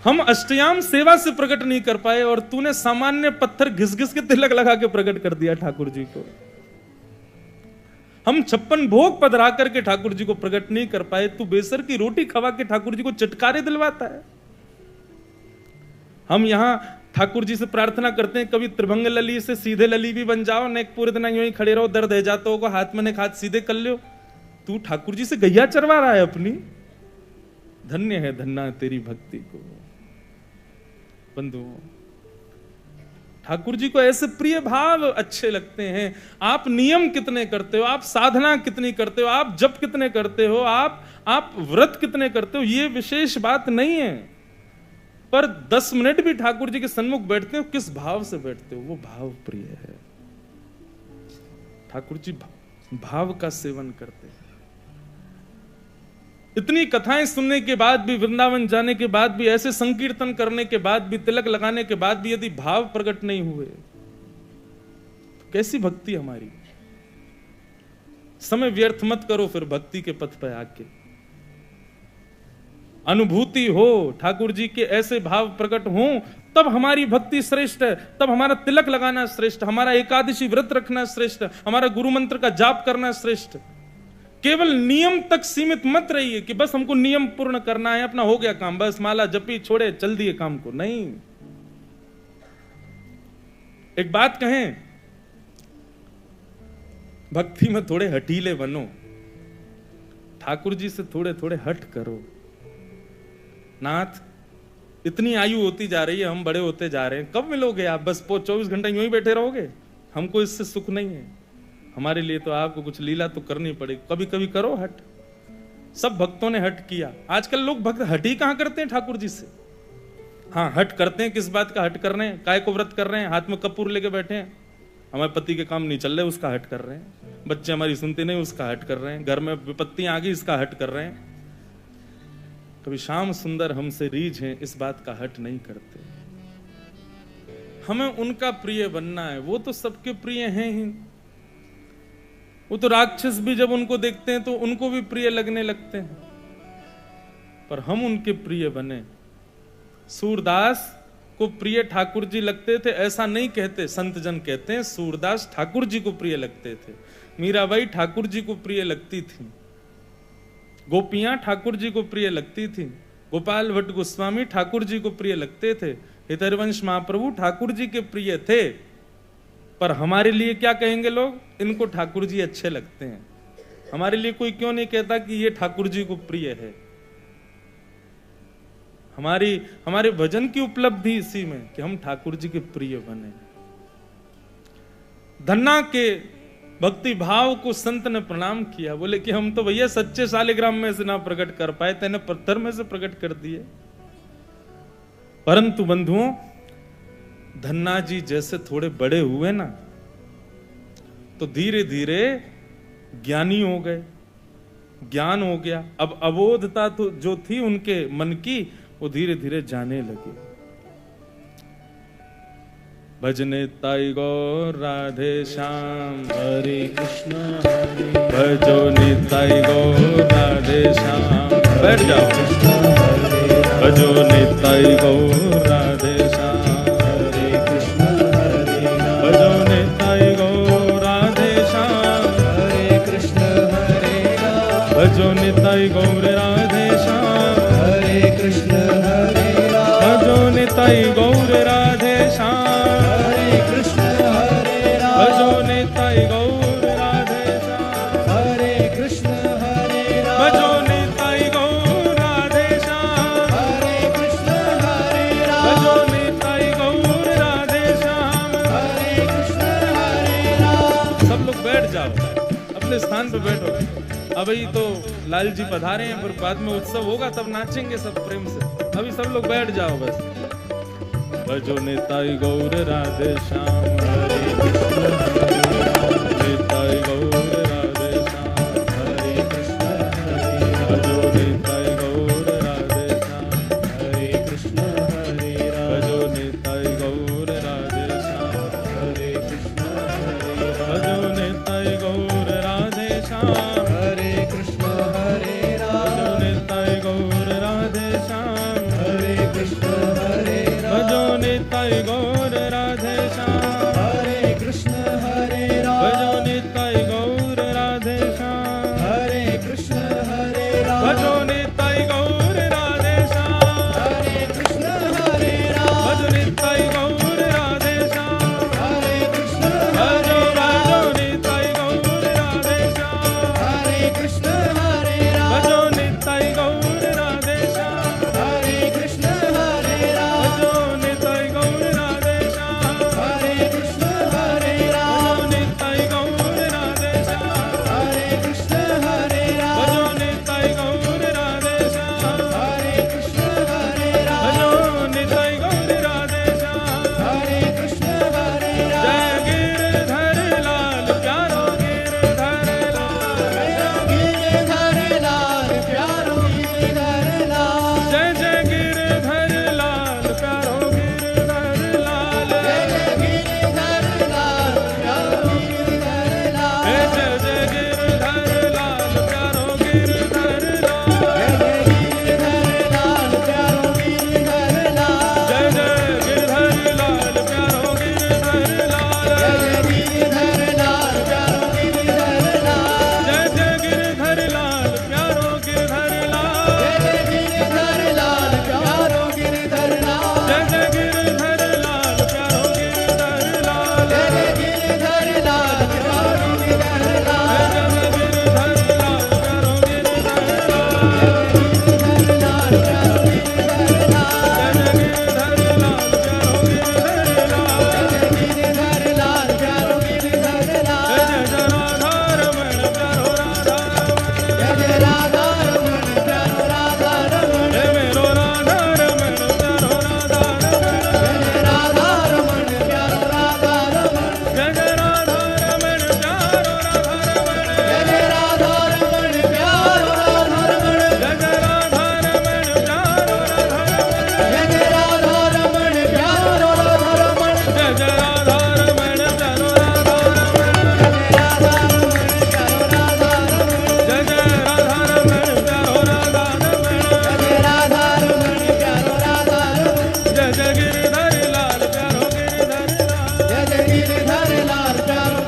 हम अष्टयाम सेवा से प्रकट नहीं कर पाए और तूने सामान्य पत्थर घिस घिस के तिलक लगा के प्रकट कर दिया ठाकुर जी को। हम 56 भोग पधरा करके ठाकुर जी को प्रकट नहीं कर पाए, तू बेसर की रोटी खवा के ठाकुर जी को चटकारे दिलवाता है। हम यहां ठाकुर जी से प्रार्थना करते हैं, कभी त्रिभंग लली से सीधे लली भी बन जाओ, नेक पूरे दिन यूं ही खड़े रहो, दर्द है जाता होगा, हाथ में नेक हाथ सीधे कर लो। तू ठाकुर जी से गैया चरवा रहा है अपनी। धन्य है धन्ना तेरी भक्ति को। बंधुओं, ठाकुर जी को ऐसे प्रिय भाव अच्छे लगते हैं। आप नियम कितने करते हो, आप साधना कितनी करते हो, आप जप कितने करते हो, आप व्रत कितने करते हो, ये विशेष बात नहीं है। पर 10 मिनट भी ठाकुर जी के सन्मुख बैठते हो, किस भाव से बैठते हो, वो भाव प्रिय है। ठाकुर जी भाव का सेवन करते हैं। इतनी कथाएं सुनने के बाद भी, वृंदावन जाने के बाद भी, ऐसे संकीर्तन करने के बाद भी, तिलक लगाने के बाद भी यदि भाव प्रकट नहीं हुए, तो कैसी भक्ति हमारी? समय व्यर्थ मत करो फिर भक्ति के पथ पर आके। अनुभूति हो, ठाकुर जी के ऐसे भाव प्रकट हो, तब हमारी भक्ति श्रेष्ठ है, तब हमारा तिलक लगाना श्रेष्ठ, हमारा एकादशी व्रत रखना श्रेष्ठ, हमारा गुरु मंत्र का जाप करना श्रेष्ठ। केवल नियम तक सीमित मत रहिए कि बस हमको नियम पूर्ण करना है, अपना हो गया काम, बस माला जपी छोड़े चल दिए काम को। नहीं, एक बात कहें, भक्ति में थोड़े हठीले बनो, ठाकुर जी से थोड़े थोड़े हट करो। नाथ, इतनी आयु होती जा रही है, हम बड़े होते जा रहे हैं, कब मिलोगे आप? बस 24 घंटे यूं ही बैठे रहोगे? हमको इससे सुख नहीं है। हमारे लिए तो आपको कुछ लीला तो करनी पड़ेगी, कभी कभी करो हट। सब भक्तों ने हट किया। आजकल लोग भक्त हट ही कहां करते हैं ठाकुर जी से। हाँ, हट करते हैं, किस बात का हट कर रहे हैं? काय को व्रत कर रहे हैं, हाथ में कपूर लेके बैठे हैं, हमारे पति के काम नहीं चल रहे, उसका हट कर रहे हैं। बच्चे हमारी सुनते नहीं, उसका हट कर रहे हैं। घर में विपत्तियां आ गई, इसका हट कर रहे हैं। कभी श्याम सुंदर हमसे रीझ हैं, इस बात का हट नहीं करते। हमें उनका प्रिय बनना है। वो तो सबके प्रिय हैं ही। वो तो राक्षस भी जब उनको देखते हैं तो उनको भी प्रिय लगने लगते हैं, पर हम उनके प्रिय बने। सूरदास को प्रिय ठाकुर जी लगते थे ऐसा नहीं कहते, संत जन कहते हैं सूरदास ठाकुर जी को प्रिय लगते थे। मीराबाई ठाकुर जी को प्रिय लगती थी, गोपियां ठाकुर जी को प्रिय लगती थी, गोपाल भट्ट गोस्वामी ठाकुर जी को प्रिय लगते थे, हितरवंश महाप्रभु ठाकुर जी के प्रिय थे। पर हमारे लिए क्या कहेंगे लोग? इनको ठाकुर जी अच्छे लगते हैं। हमारे लिए कोई क्यों नहीं कहता कि ये ठाकुर जी को प्रिय है? हमारे भजन की उपलब्धि इसी में कि हम ठाकुर जी के प्रिय बने। धन्ना के भक्ति भाव को संत ने प्रणाम किया, बोले कि हम तो भैया सच्चे शालिग्राम में से ना प्रकट कर पाए, तेने पत्थर में से प्रकट कर दिए। परंतु बंधुओं, धन्ना जी जैसे थोड़े बड़े हुए ना, तो धीरे धीरे ज्ञानी हो गए, ज्ञान हो गया। अब अबोधता तो जो थी उनके मन की, वो धीरे धीरे जाने लगी। भजने ताई गौर राधे श्याम, हरे कृष्णा हरे भजो निताई गौर राधे श्याम। बैठ जाओ। भजो निताई गौर राधे श्याम, हरे कृष्णा हरे राम, भजो निताई गौर राधे श्याम, हरे कृष्णा हरे राम, भजो निताई गौर राधे श्याम, हरे कृष्णा हरे राम, भजो निताई गौर राधे श्याम, हरे कृष्णा हरे राम, भजो अपने स्थान पे बैठो। अभी तो लाल जी पधारे हैं, फिर बाद में उत्सव होगा तब नाचेंगे सब प्रेम से। अभी सब लोग बैठ जाओ बस। भजो निताई गौर राधे श्याम, हरे कृष्ण निताई गौर राधे श्याम, हरे कृष्ण हरे भजो निताई गौर राधे श्याम, हरे कृष्ण हरे भजो निताई गौर राधे श्याम, हरे कृष्ण हरे भजो निताई गौर राधे श्याम, हरे कृष्ण हरे भजो निताई गौर राधे श्याम, हरे कृष्ण हरे भजो निताई गौर राधे श्याम, हरे कृष्ण हरे भजो निताई गौर राधे श्याम, हरे कृष्ण हरे भजो निताई गौर राधे श्याम, हरे कृष्ण हरे भजो निताई गौर राधे श्याम, हरे कृष्ण भजो भजो निताई गौर राधे श्याम, हरे कृष्ण हरे भजो निताई गौर राधे श्याम, हरे कृष्ण हरे भजो निताई गौर राधे श्याम, हरे कृष्ण हरे भजो निताई गौर राधे श्याम, हरे कृष्ण हरे भजो निताई गौर राधे श्याम, हरे कृष्ण हरे भजो निताई गौर राधे श्याम। हरे कृष्ण हरे जय गिरधर लाल प्यारो गिरधर लाल, गिरधर लाल प्यारो गिरधर लाल जय जय गिरधर लाल प्यारो गिरधर लाल, गिरधर लाल प्यारो गिरधर लाल हे जय जय गिरधर लाल प्यारो गिरधर लाल, गिरधर लाल प्यारो गिरधर लाल जय जय गिरधर लाल प्यारो गिरधर लाल, गिरधर लाल प्यारो गिरधर लाल जय जय गिरधर लाल प्यारो गिरधर लाल, गिरधर लाल प्यारो गिरधर लाल जय जय गिरधर लाल प्यारो गिरधर लाल, गिरधर लाल प्यारो गिरधर लाल जय जय गिरधर लाल प्यारो गिरधर लाल, गिरधर लाल प्यारो गिरधर लाल जय जय गिरधर लाल प्यारो गिरधर लाल, गिरधर लाल प्यारो गिरधर लाल जय जय राधा रमण प्यारो राधा रमण, जय राधा रमण प्यारो राधा रमण हे मेरो राधा रमण प्यारो राधा रमण, जय राधा रमण प्यारो राधा रमण जय जय राधा रमण प्यारो राधा रमण, जय राधा रमण प्यारो राधा रमण जय जय राधा रमण प्यारो राधा रमण, जय राधा रमण प्यारो राधा रमण जय जय राधा रमण प्यारो राधा रमण, राधा रमण प्यारो राधा रमण जय जय राधा रमण प्यारो राधा रमण, जय राधा रमण प्यारो राधा रमण जय जय गिरधर लाल प्यारो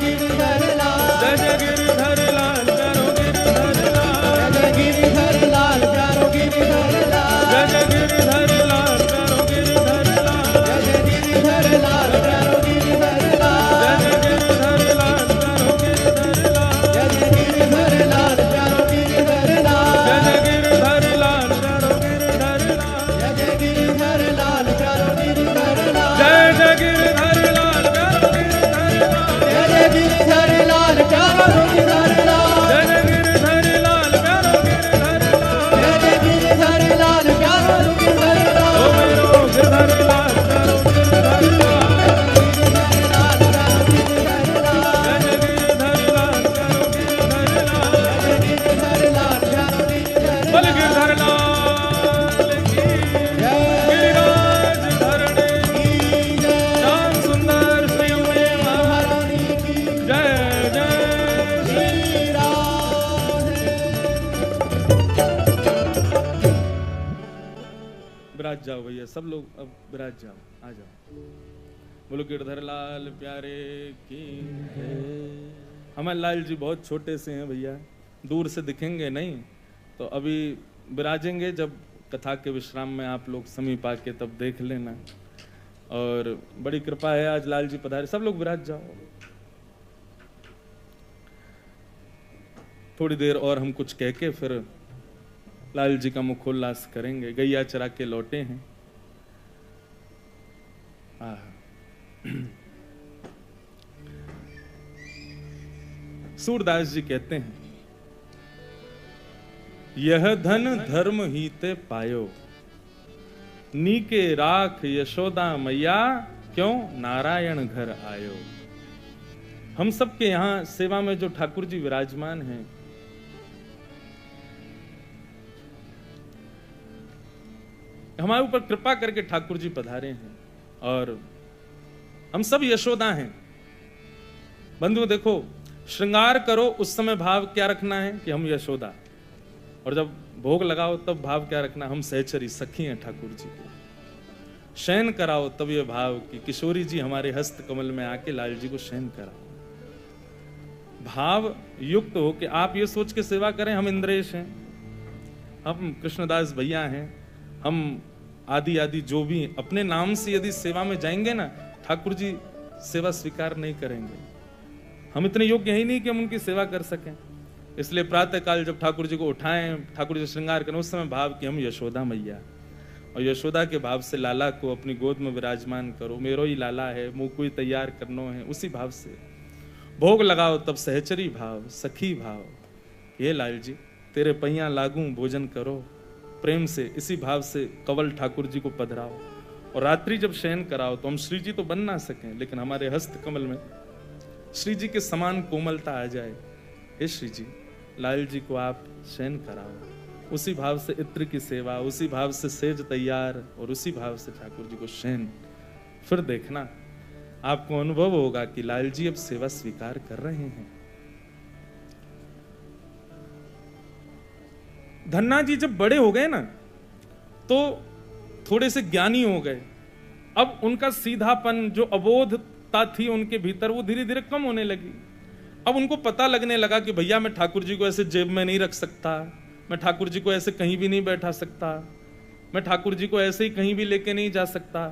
गिरधर लाल, जय गिरधर लाल प्यारो गिरधर लाल जय जय गिरधर लाल प्यारो गिरधर लाल, जय गिरधर लाल प्यारो गिरधर लाल जय जय गिरधर लाल प्यारो गिरधर लाल, जय गिरधर लाल प्यारो गिरधर लाल जय जय गिरधर लाल प्यारो गिरधर लाल, जय गिरधर लाल प्यारो गिरधर लाल जय जय गिरधर लाल प्यारो गिरधर लाल, जय गिरधर लाल प्यारो गिरधर लाल जय जय गिरधर लाल प्यारो गिरधर लाल, जय गिरधर लाल प्यारो गिरधर लाल जय जय गिरधर लाल प्यारो गिरधर लाल, जय गिरधर लाल प्यारो गिरधर ओ लाल मेरो गिरधर लाल प्यारो गिरधर लाल, गिरधर लाल प्यारो गिरधर लाल जय जय गिरधर लाल प्यारो गिरधर लाल, गिरधर लाल प्यारो गिरधर बोल गिरधर लाल की गिरिराज धरणे की, श्याम सुंदर श्री उमे महारानी की जय जय श्री। विराज जाओ भैया, सब लोग अब विराज जाओ, आ जाओ। बोलो गिरधर लाल प्यारे की जय। हमारे लाल जी बहुत छोटे से हैं भैया, दूर से दिखेंगे नहीं, तो अभी विराजेंगे जब कथा के विश्राम में आप लोग समीप आके तब देख लेना। और बड़ी कृपा है आज लाल जी पधारे, सब लोग विराज जाओ। थोड़ी देर और हम कुछ कह के फिर लाल जी का मुखोल्लास करेंगे। गैया चरा के लौटे हैं। सूरदास जी कहते हैं, यह धन धर्म ही ते पायो, नीके राख यशोदा मैया, क्यों नारायण घर आयो। हम सबके यहां सेवा में जो ठाकुर जी विराजमान हैं, हमारे ऊपर कृपा करके ठाकुर जी पधारे हैं और हम सब यशोदा हैं। बंधु देखो, श्रृंगार करो उस समय भाव क्या रखना है कि हम यशोदा, और जब भोग लगाओ तब भाव क्या रखना, हम सहचरी सखी हैं ठाकुर जी के। शयन कराओ तब ये भाव कि किशोरी जी हमारे हस्त कमल में आके लाल जी को शयन कराओ। भाव युक्त हो कि आप ये सोच के सेवा करें, हम इंद्रेश हैं, हम कृष्णदास भैया हैं, हम आदि आदि जो भी अपने नाम से यदि सेवा में जाएंगे ना, ठाकुर जी सेवा स्वीकार नहीं करेंगे। हम इतने योग्य ही नहीं कि हम उनकी सेवा कर सकें। इसलिए प्रातः काल जब ठाकुर जी को उठाएं, ठाकुर जी श्रृंगार करें, उस समय भाव कि हम यशोदा मैया, और यशोदा के भाव से लाला को अपनी गोद में विराजमान करो, मेरो ही लाला है, मुंह कोई तैयार करनो है, उसी भाव से भोग लगाओ। तब सहचरी भाव, सखी भाव, ये लाल जी तेरे पैया लागू भोजन करो, प्रेम से इसी भाव से कवल ठाकुर जी को पधराओ। और रात्रि जब शयन कराओ तो हम श्री जी तो बन ना सकें, लेकिन हमारे हस्त कमल में श्री जी के समान कोमलता आ जाए। हे श्री जी, लाल जी को आप शयन कराओ, उसी भाव से इत्र की सेवा, उसी भाव से सेज तैयार, और उसी भाव से ठाकुर जी को शयन। फिर देखना आपको अनुभव होगा कि लाल जी अब सेवा स्वीकार कर रहे हैं। धन्ना जी जब बड़े हो गए ना, तो थोड़े से ज्ञानी हो गए। अब उनका सीधापन, जो अबोधता थी उनके भीतर, वो धीरे धीरे कम होने लगी। अब उनको पता लगने लगा कि भैया मैं ठाकुर जी को ऐसे जेब में नहीं रख सकता, मैं ठाकुर जी को ऐसे कहीं भी नहीं बैठा सकता, मैं ठाकुर जी को ऐसे ही कहीं भी लेके नहीं जा सकता,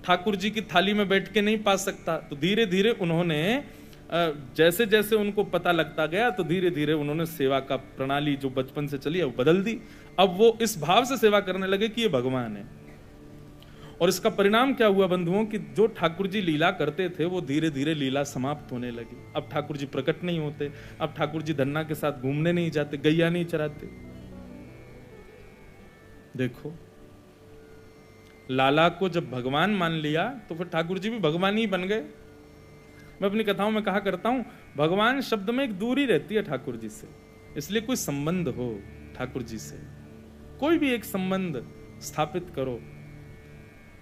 ठाकुर जी की थाली में बैठ के नहीं पा सकता। तो धीरे धीरे उन्होंने, जैसे जैसे उनको पता लगता गया, तो धीरे धीरे उन्होंने सेवा का प्रणाली जो बचपन से चली है वो बदल दी। अब वो इस भाव से सेवा करने लगे कि ये भगवान है। और इसका परिणाम क्या हुआ बंधुओं, कि जो ठाकुर जी लीला करते थे वो धीरे धीरे लीला समाप्त होने लगी। अब ठाकुर जी प्रकट नहीं होते, अब ठाकुर जी धन्ना के साथ घूमने नहीं जाते, गैया नहीं चराते। देखो, लाला को जब भगवान मान लिया तो फिर ठाकुर जी भी भगवान ही बन गए। मैं अपनी कथाओं में कहा करता हूं, भगवान शब्द में एक दूरी रहती है ठाकुर जी से, इसलिए कोई संबंध हो ठाकुर जी से, कोई भी एक संबंध स्थापित करो।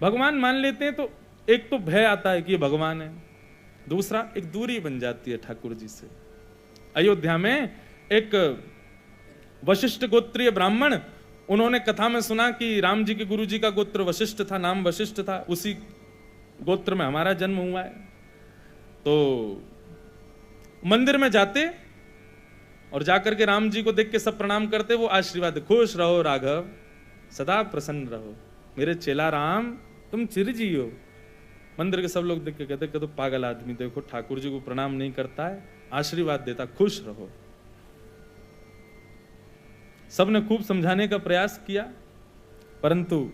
भगवान मान लेते हैं तो एक तो भय आता है कि ये भगवान है, दूसरा एक दूरी बन जाती है ठाकुर जी से। अयोध्या में एक वशिष्ठ गोत्रीय ब्राह्मण, उन्होंने कथा में सुना कि राम जी के गुरु जी का गोत्र वशिष्ठ था, नाम वशिष्ठ था, उसी गोत्र में हमारा जन्म हुआ है। तो मंदिर में जाते और जाकर के राम जी को देख के सब प्रणाम करते, वो आशीर्वाद, खुश रहो राघव, सदा प्रसन्न रहो, मेरे चेला राम तुम चिरजीव। मंदिर के सब लोग देख के कहते तो पागल आदमी, देखो ठाकुर जी को प्रणाम नहीं करता है, आशीर्वाद देता, खुश रहो। सबने खूब समझाने का प्रयास किया, परंतु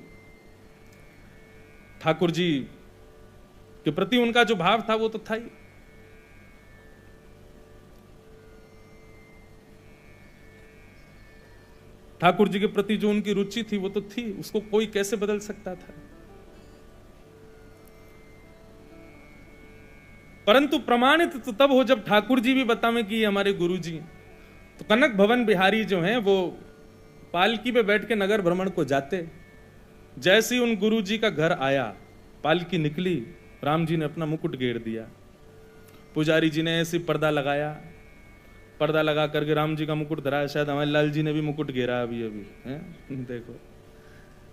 ठाकुर जी के प्रति उनका जो भाव था वो तो था ही। ठाकुर जी के प्रति जो उनकी रुचि थी वो तो थी, उसको कोई कैसे बदल सकता था। परंतु प्रमाणित तो तब हो जब ठाकुर जी भी बतावें कि ये हमारे गुरु जी हैं। तो कनक भवन बिहारी जो हैं वो पालकी पे बैठ के नगर भ्रमण को जाते। जैसे ही उन गुरु जी का घर आया, पालकी निकली, राम जी ने अपना मुकुट घेर दिया, पुजारी जी ने ऐसे पर्दा लगाया, पर्दा लगा करके राम जी का मुकुट धराया। शायद हमारे लाल जी ने भी मुकुट घेरा अभी अभी है। देखो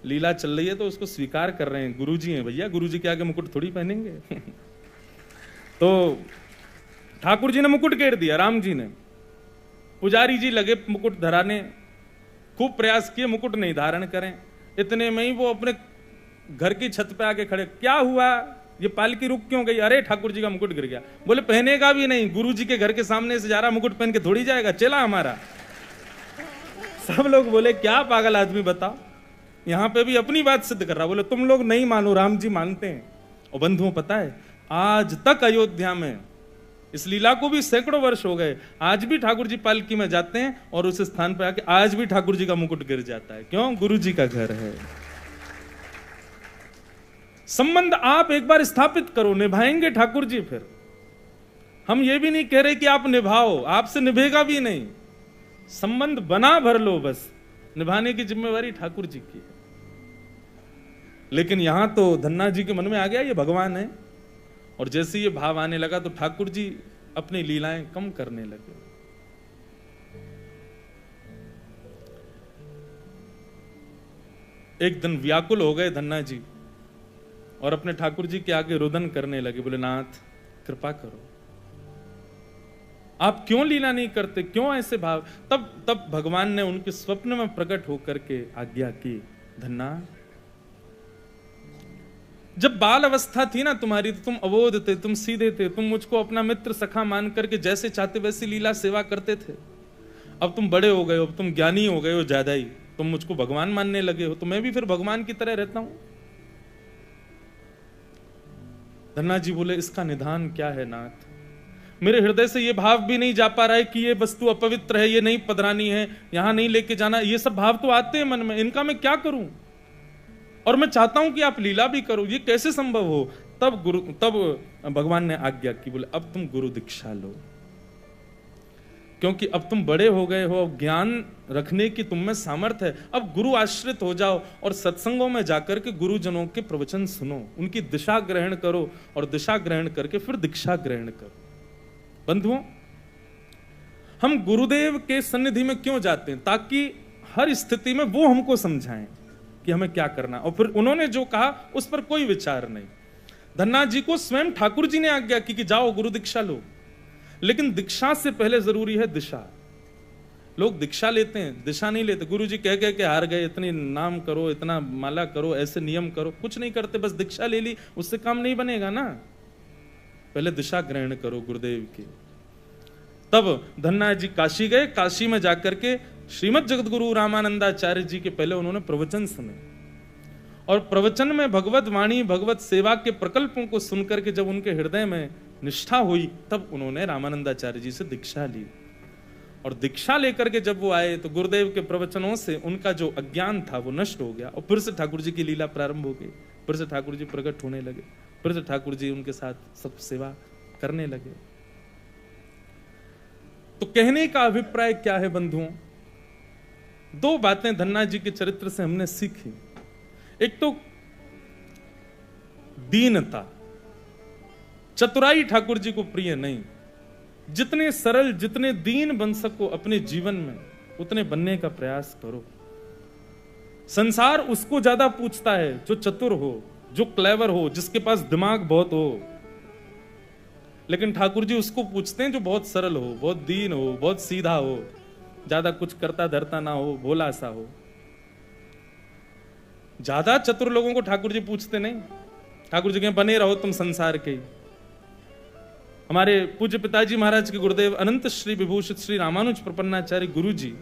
लीला चल रही है तो उसको स्वीकार कर रहे हैं, गुरु जी हैं भैया, गुरु जी के आगे मुकुट थोड़ी पहनेंगे। तो ठाकुर जी ने मुकुट घेर दिया, राम जी ने, पुजारी जी लगे मुकुट धराने, खूब प्रयास किए मुकुट नहीं धारण करें। इतने में ही वो अपने घर की छत पे आके खड़े, क्या हुआ, ये पालकी रुक क्यों गई? अरे ठाकुर जी का मुकुट गिर गया। बोले पहनेगा भी नहीं, गुरु जी के घर के सामने से जा रहा, मुकुट पहन के थोड़ी जाएगा, चला हमारा। सब लोग बोले क्या पागल आदमी, बताओ। यहां पे भी अपनी बात सिद्ध कर रहा। बोले तुम लोग नहीं मानो, राम जी मानते हैं। और बंधुओं पता है आज तक अयोध्या में इस लीला को भी सैकड़ों वर्ष हो गए, आज भी ठाकुर जी पालकी में जाते हैं और उस स्थान पर आके आज भी ठाकुर जी का मुकुट गिर जाता है। क्यों? गुरु जी का घर है। संबंध आप एक बार स्थापित करो, निभाएंगे ठाकुर जी। फिर हम ये भी नहीं कह रहे कि आप निभाओ, आपसे निभेगा भी नहीं, संबंध बना भर लो, बस निभाने की जिम्मेवारी ठाकुर जी की है। लेकिन यहां तो धन्ना जी के मन में आ गया ये भगवान है, और जैसे ये भाव आने लगा तो ठाकुर जी अपनी लीलाएं कम करने लगे। एक दिन व्याकुल हो गए धन्ना जी और अपने ठाकुर जी के आगे रुदन करने लगे, बोले नाथ कृपा करो, आप क्यों लीला नहीं करते, क्यों ऐसे भाव। तब भगवान ने उनके स्वप्न में प्रकट होकर के आज्ञा की, धन्ना जब बाल अवस्था थी ना तुम्हारी तो तुम अबोध थे, तुम सीधे थे, तुम मुझको अपना मित्र सखा मान करके जैसे चाहते वैसी लीला सेवा करते थे। अब तुम बड़े हो गए हो, अब तुम ज्ञानी हो गए हो ज्यादा ही, तुम मुझको भगवान मानने लगे हो, तो मैं भी फिर भगवान की तरह रहता हूं। धन्ना जी बोले इसका निदान क्या है नाथ, मेरे हृदय से ये भाव भी नहीं जा पा रहा है कि ये वस्तु अपवित्र है, ये नहीं पधरानी है, यहां नहीं लेके जाना, ये सब भाव तो आते हैं मन में, इनका मैं क्या करूं, और मैं चाहता हूं कि आप लीला भी करो, ये कैसे संभव हो। तब भगवान ने आज्ञा की, बोले अब तुम गुरु दीक्षा लो, क्योंकि अब तुम बड़े हो गए हो, अब ज्ञान रखने की तुम में सामर्थ्य है, अब गुरु आश्रित हो जाओ और सत्संगों में जाकर के गुरुजनों के प्रवचन सुनो, उनकी दिशा ग्रहण करो, और दिशा ग्रहण करके फिर दीक्षा ग्रहण करो। बंधुओं, हम गुरुदेव के सन्निधि में क्यों जाते हैं? ताकि हर स्थिति में वो हमको समझाएं कि हमें क्या करना, और फिर उन्होंने जो कहा उस पर कोई विचार नहीं। धन्ना जी को स्वयं ठाकुर जी ने आज्ञा की कि जाओ गुरु दीक्षा लो, लेकिन दीक्षा से पहले जरूरी है दिशा। लोग दीक्षा लेते हैं, दिशा नहीं लेते। गुरु जी कह के हार गए, इतनी नाम करो, इतना माला करो, ऐसे नियम करो, कुछ नहीं करते, बस दीक्षा ले ली, उससे काम नहीं बनेगा ना। पहले दिशा ग्रहण करो गुरुदेव की। तब धन्ना जी काशी गए, काशी में जाकर के श्रीमद जगतगुरु रामानंदाचार्य जी के पहले उन्होंने प्रवचन सुने, और प्रवचन में भगवत वाणी, भगवत सेवा के प्रकल्पों को सुनकर के जब उनके हृदय में निष्ठा हुई, तब उन्होंने रामानंदाचार्य जी से दीक्षा ली। और दीक्षा लेकर के जब वो आए तो गुरुदेव के प्रवचनों से उनका जो अज्ञान था वो नष्ट हो गया, और फिर से ठाकुर जी की लीला प्रारंभ हो गई, फिर से ठाकुर जी प्रकट होने लगे, फिर से ठाकुर जी उनके साथ सब सेवा करने लगे। तो कहने का अभिप्राय क्या है बंधुओं? दो बातें धन्ना जी के चरित्र से हमने सीखी। एक तो दीनता, चतुराई ठाकुर जी को प्रिय नहीं। जितने सरल, जितने दीन बन सको अपने जीवन में, उतने बनने का प्रयास करो। संसार उसको ज्यादा पूछता है जो चतुर हो, जो क्लेवर हो, जिसके पास दिमाग बहुत हो, लेकिन ठाकुर जी उसको पूछते हैं जो बहुत सरल हो, बहुत दीन हो, बहुत सीधा हो, ज्यादा कुछ करता धरता ना हो, भोला सा हो। ज्यादा चतुर लोगों को ठाकुर जी पूछते नहीं। ठाकुर जी के बने रहो तुम संसार के ही। हमारे पूज्य पिताजी महाराज के गुरुदेव अनंत श्री विभूषित श्री रामानुज प्रपन्नाचार्य गुरु जी,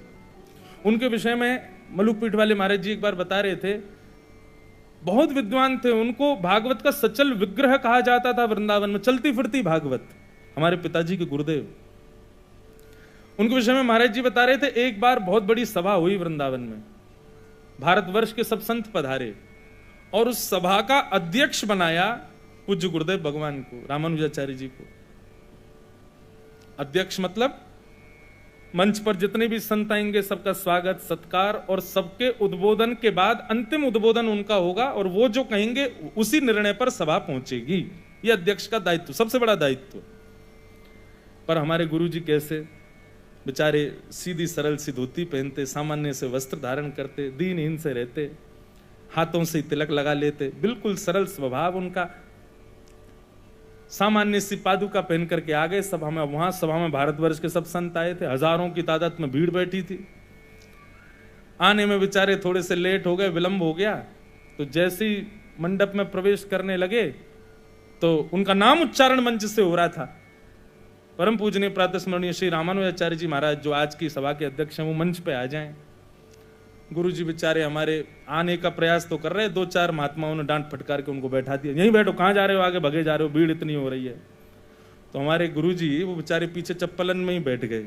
उनके विषय में मलुकपीठ वाले महाराज जी एक बार बता रहे थे, बहुत विद्वान थे, उनको भागवत का सचल विग्रह कहा जाता था वृंदावन में, चलती फिरती भागवत। हमारे पिताजी के गुरुदेव, उनके विषय में महाराज जी बता रहे थे, एक बार बहुत बड़ी सभा हुई वृंदावन में, भारतवर्ष के सब संत पधारे, और उस सभा का अध्यक्ष बनाया पूज्य गुरुदेव भगवान को, रामानुजाचार्य जी को। अध्यक्ष मतलब मंच पर जितने भी संत आएंगे सबका स्वागत सत्कार, और सबके उद्बोधन के बाद अंतिम उद्बोधन उनका होगा, और वो जो कहेंगे उसी निर्णय पर सभा पहुंचेगी। ये अध्यक्ष का दायित्व, सबसे बड़ा दायित्व। पर हमारे गुरु जी कैसे बेचारे सीधी सरल सी धोती पहनते, सामान्य से वस्त्र धारण करते, दीनहीन से रहते, हाथों से तिलक लगा लेते, बिल्कुल सरल स्वभाव उनका। सामान्य सी पादुका पहन करके आ गए सभा में। वहां सभा में भारतवर्ष के सब संत आए थे, हजारों की तादाद में भीड़ बैठी थी। आने में बेचारे थोड़े से लेट हो गए, विलंब हो गया, तो जैसे ही मंडप में प्रवेश करने लगे तो उनका नाम उच्चारण मंच से हो रहा था। परम पूजनीय प्रातः स्मरणीय श्री रामानुजाचार्य जी महाराज, जो आज की सभा के अध्यक्ष हैं, वो मंच पे आ जाएं। गुरु जी बेचारे हमारे आने का प्रयास तो कर रहे, दो चार महात्माओं ने डांट फटकार के उनको बैठा दिया, यहीं बैठो, कहां जा रहे हो, आगे भगे जा रहे हो, भीड़ इतनी हो रही है। तो हमारे गुरुजी वो बेचारे पीछे चप्पलन में ही बैठ गए,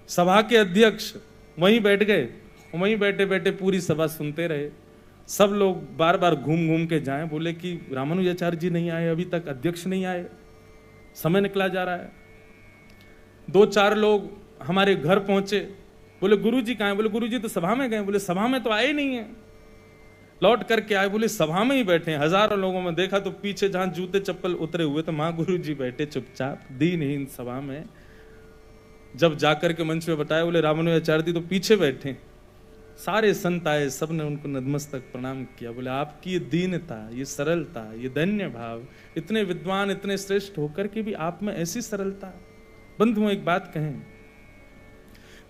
सभा के अध्यक्ष वहीं बैठ गए, वहीं बैठे बैठे पूरी सभा सुनते रहे। सब लोग बार बार घूम घूम के जाएं, बोले कि रामानुजाचार्य जी नहीं आए, अभी तक अध्यक्ष नहीं आए, समय निकला जा रहा है। 2-4 लोग हमारे घर पहुंचे, बोले गुरुजी कहाँ हैं? बोले गुरुजी तो सभा में गए। बोले सभा में तो आए नहीं है। लौट करके आए, बोले सभा में ही बैठे हैं। हजारों लोगों में देखा तो पीछे जहां जूते चप्पल उतरे हुए तो मां गुरुजी बैठे चुपचाप दीनहीन सभा में। जब जाकर के मंच पे बताया, बोले रामानुजाचार्य जी तो पीछे बैठे। सारे संत आए, सबने उनको नतमस्तक प्रणाम किया। बोले आपकी ये दीनता, ये सरलता, ये धन्य भाव, इतने विद्वान इतने श्रेष्ठ होकर के भी आप में ऐसी सरलता। बंधुओं एक बात कहें,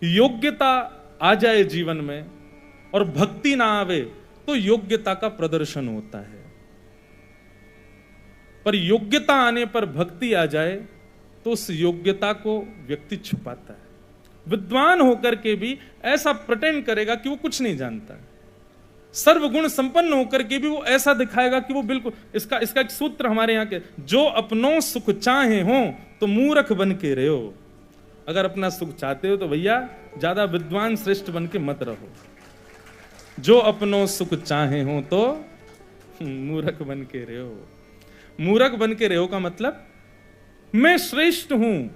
योग्यता आ जाए जीवन में और भक्ति ना आवे तो योग्यता का प्रदर्शन होता है, पर योग्यता आने पर भक्ति आ जाए तो उस योग्यता को व्यक्ति छुपाता है। विद्वान होकर के भी ऐसा प्रिटेंड करेगा कि वो कुछ नहीं जानता है। सर्वगुण संपन्न होकर के भी वो ऐसा दिखाएगा कि वो बिल्कुल, इसका एक सूत्र हमारे यहाँ के, जो अपनों सुख चाहे हो तो मूर्ख बन के रहो। अगर अपना सुख चाहते हो तो भैया ज्यादा विद्वान श्रेष्ठ बन के मत रहो। जो अपनों सुख चाहे हो तो मूर्ख बन के रहो। मूर्ख बन के रहो का मतलब मैं श्रेष्ठ हूं।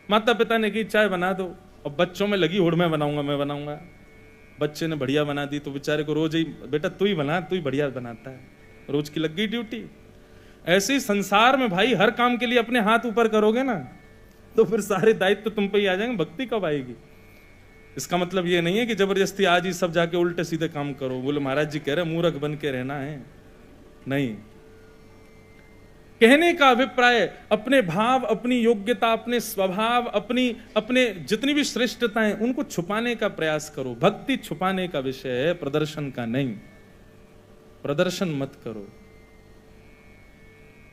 माता पिता ने कही चाय बना दो, और बच्चों में लगी होड़, मैं बनाऊंगा। बच्चे ने बढ़िया बना दी तो बेचारे को रोज ही, बेटा तू ही बना, तू ही बढ़िया बनाता है, रोज की लग गई ड्यूटी। ऐसे ही संसार में भाई हर काम के लिए अपने हाथ ऊपर करोगे ना तो फिर सारे दायित्व तुम पे ही आ जाएंगे, भक्ति कब आएगी? इसका मतलब ये नहीं है कि जबरदस्ती आज ही सब जाके उल्टे सीधे काम करो। बोले महाराज जी कह रहे मूर्ख बन के रहना है, नहीं। कहने का अभिप्राय अपने भाव, अपनी योग्यता, अपने स्वभाव, अपने जितनी भी श्रेष्ठताएं उनको छुपाने का प्रयास करो। भक्ति छुपाने का विषय है, प्रदर्शन का नहीं। प्रदर्शन मत करो,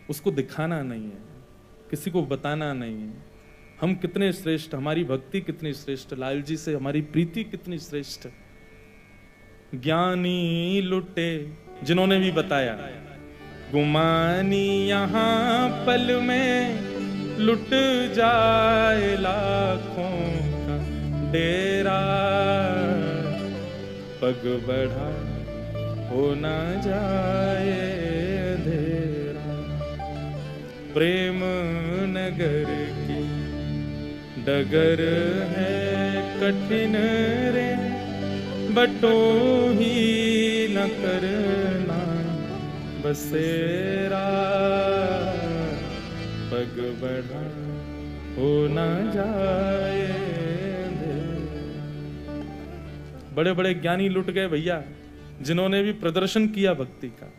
उसको दिखाना नहीं है, किसी को बताना नहीं है हम कितने श्रेष्ठ, हमारी भक्ति कितनी श्रेष्ठ, लाल जी से हमारी प्रीति कितनी श्रेष्ठ। ज्ञानी लुटे जिन्होंने भी बताया, गुमानी यहां पल में लुट जाए लाखों का डेरा, पग बढ़ा हो ना जाए अंधेरा। प्रेम नगर की डगर है कठिन रे, बटो ही न करना बसेरा, पग बढ़ा हो न जाए। बड़े बड़े ज्ञानी लुट गए भैया, जिन्होंने भी प्रदर्शन किया भक्ति का।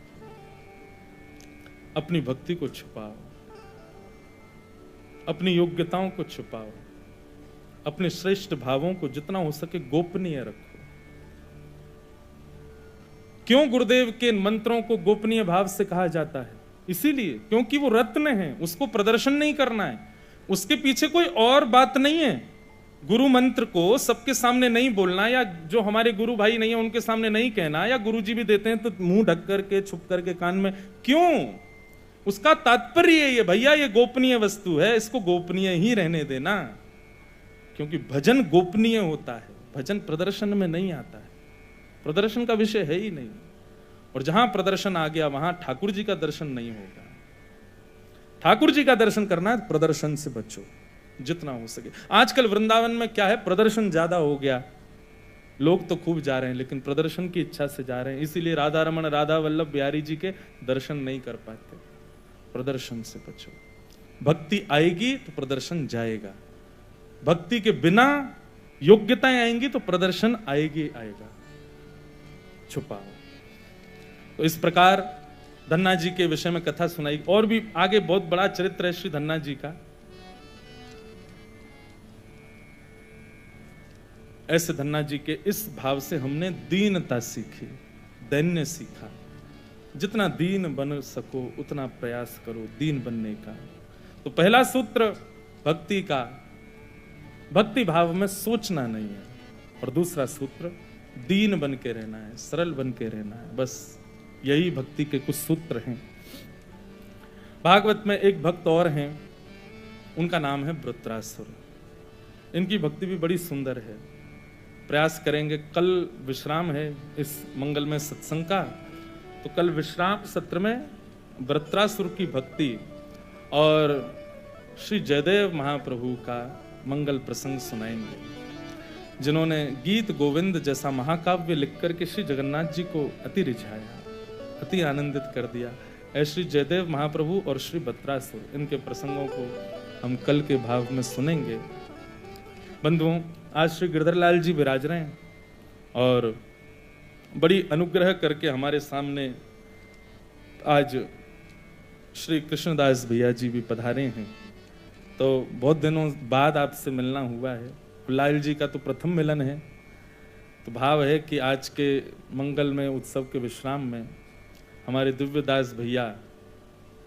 अपनी भक्ति को छुपाओ, अपनी योग्यताओं को छुपाओ, अपने श्रेष्ठ भावों को जितना हो सके गोपनीय रखो। क्यों गुरुदेव के मंत्रों को गोपनीय भाव से कहा जाता है? इसीलिए क्योंकि वो रत्न है, उसको प्रदर्शन नहीं करना है, उसके पीछे कोई और बात नहीं है। गुरु मंत्र को सबके सामने नहीं बोलना, या जो हमारे गुरु भाई नहीं है उनके सामने नहीं कहना, या गुरु जी भी देते हैं तो मुंह ढक करके छुप करके कान में। क्यों? उसका तात्पर्य ये भैया, ये गोपनीय वस्तु है, इसको गोपनीय ही रहने देना। क्योंकि भजन गोपनीय होता है, भजन प्रदर्शन में नहीं आता है, प्रदर्शन का विषय है ही नहीं। और जहां प्रदर्शन आ गया वहां ठाकुर जी का दर्शन नहीं होगा। ठाकुर जी का दर्शन करना है, प्रदर्शन से बचो जितना हो सके। आजकल वृंदावन में क्या है, प्रदर्शन ज्यादा हो गया, लोग तो खूब जा रहे हैं लेकिन प्रदर्शन की इच्छा से जा रहे हैं, इसीलिए राधा रमन राधा वल्लभ बिहारी जी के दर्शन नहीं कर पाते। प्रदर्शन से बचो, भक्ति आएगी तो प्रदर्शन जाएगा, भक्ति के बिना योग्यताएं आएंगी तो प्रदर्शन आएगा। छुपाओ। तो इस प्रकार धन्ना जी के विषय में कथा सुनाई, और भी आगे बहुत बड़ा चरित्र है श्री धन्ना जी का। ऐसे धन्ना जी के इस भाव से हमने दीनता सीखी, दैन्य सीखा। जितना दीन बन सको उतना प्रयास करो दीन बनने का। तो पहला सूत्र भक्ति का, भक्ति भाव में सोचना नहीं है, और दूसरा सूत्र दीन बन के रहना है, सरल बन के रहना है। बस यही भक्ति के कुछ सूत्र हैं। भागवत में एक भक्त और हैं, उनका नाम है वृत्रासुर। इनकी भक्ति भी बड़ी सुंदर है। प्रयास करेंगे, कल विश्राम है इस मंगलमय सत्संग का, तो कल विश्राम सत्र में वृत्रासुर की भक्ति और श्री जयदेव महाप्रभु का मंगल प्रसंग सुनाएंगे, जिन्होंने गीत गोविंद जैसा महाकाव्य लिख करके श्री जगन्नाथ जी को अति रिझाया, अति आनंदित कर दिया। ऐसे श्री जयदेव महाप्रभु और श्री वृत्रासुर, इनके प्रसंगों को हम कल के भाव में सुनेंगे। बंधुओं, आज श्री गिरधरलाल जी विराज रहे हैं और बड़ी अनुग्रह करके हमारे सामने आज श्री कृष्णदास भैया जी भी पधारे हैं। तो बहुत दिनों बाद आपसे मिलना हुआ है। लाल जी का तो प्रथम मिलन है, तो भाव है कि आज के मंगल में उत्सव के विश्राम में हमारे दिव्यदास भैया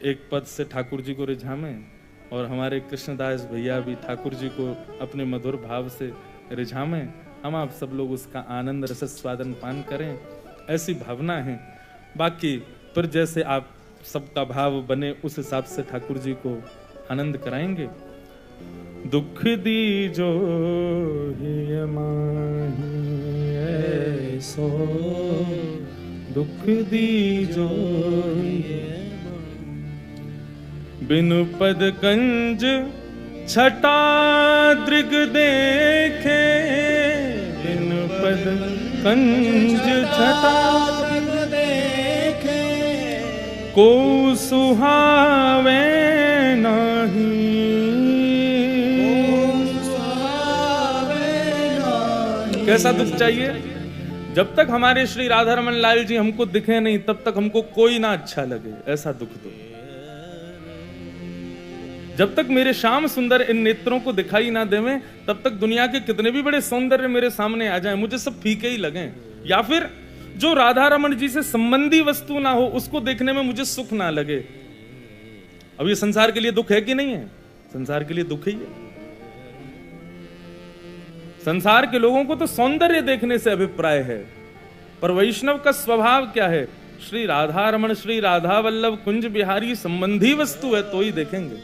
एक पद से ठाकुर जी को रिझामें और हमारे कृष्णदास भैया भी ठाकुर जी को अपने मधुर भाव से रिझामें। हम आप सब लोग उसका आनंद रस स्वादन पान करें, ऐसी भावना है। बाकी फिर जैसे आप सबका भाव बने उस हिसाब से ठाकुर जी को आनंद कराएंगे। दुख दीजो हिय माही ऐसो, दुख दीजो बिनु पद कंज छटा दृग देखे, बिनु पद कंज छटा दृग देखे, को सुहावे नहीं, कैसा दुख चाहिए? जब तक हमारे श्री राधा रमन लाल जी हमको दिखे नहीं तब तक हमको कोई ना अच्छा लगे, ऐसा दुख दो। जब तक मेरे श्याम सुंदर इन नेत्रों को दिखाई ना देवें तब तक दुनिया के कितने भी बड़े सौंदर्य मेरे सामने आ जाएं, मुझे सब फीके ही लगें। या फिर जो राधा रमन जी से संबंधी वस्तु ना हो उसको देखने में मुझे सुख ना लगे। अब ये संसार के लिए दुख है कि नहीं है? संसार के लिए दुख ही है। संसार के लोगों को तो सौंदर्य देखने से अभिप्राय है, पर वैष्णव का स्वभाव क्या है? श्री राधा रमन, श्री राधा वल्लभ कुंज बिहारी संबंधी वस्तु है तो ही देखेंगे।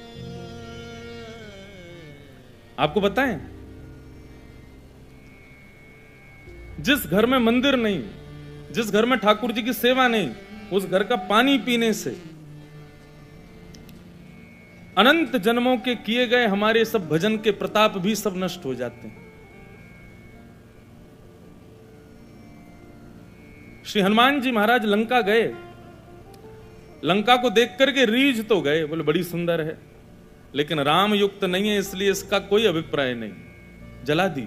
आपको बताएं, जिस घर में मंदिर नहीं, जिस घर में ठाकुर जी की सेवा नहीं, उस घर का पानी पीने से अनंत जन्मों के किए गए हमारे सब भजन के प्रताप भी सब नष्ट हो जाते हैं। श्री हनुमान जी महाराज लंका गए, लंका को देख करके रीझ तो गए, बोले बड़ी सुंदर है, लेकिन राम युक्त नहीं है इसलिए इसका कोई अभिप्राय नहीं, जला दी,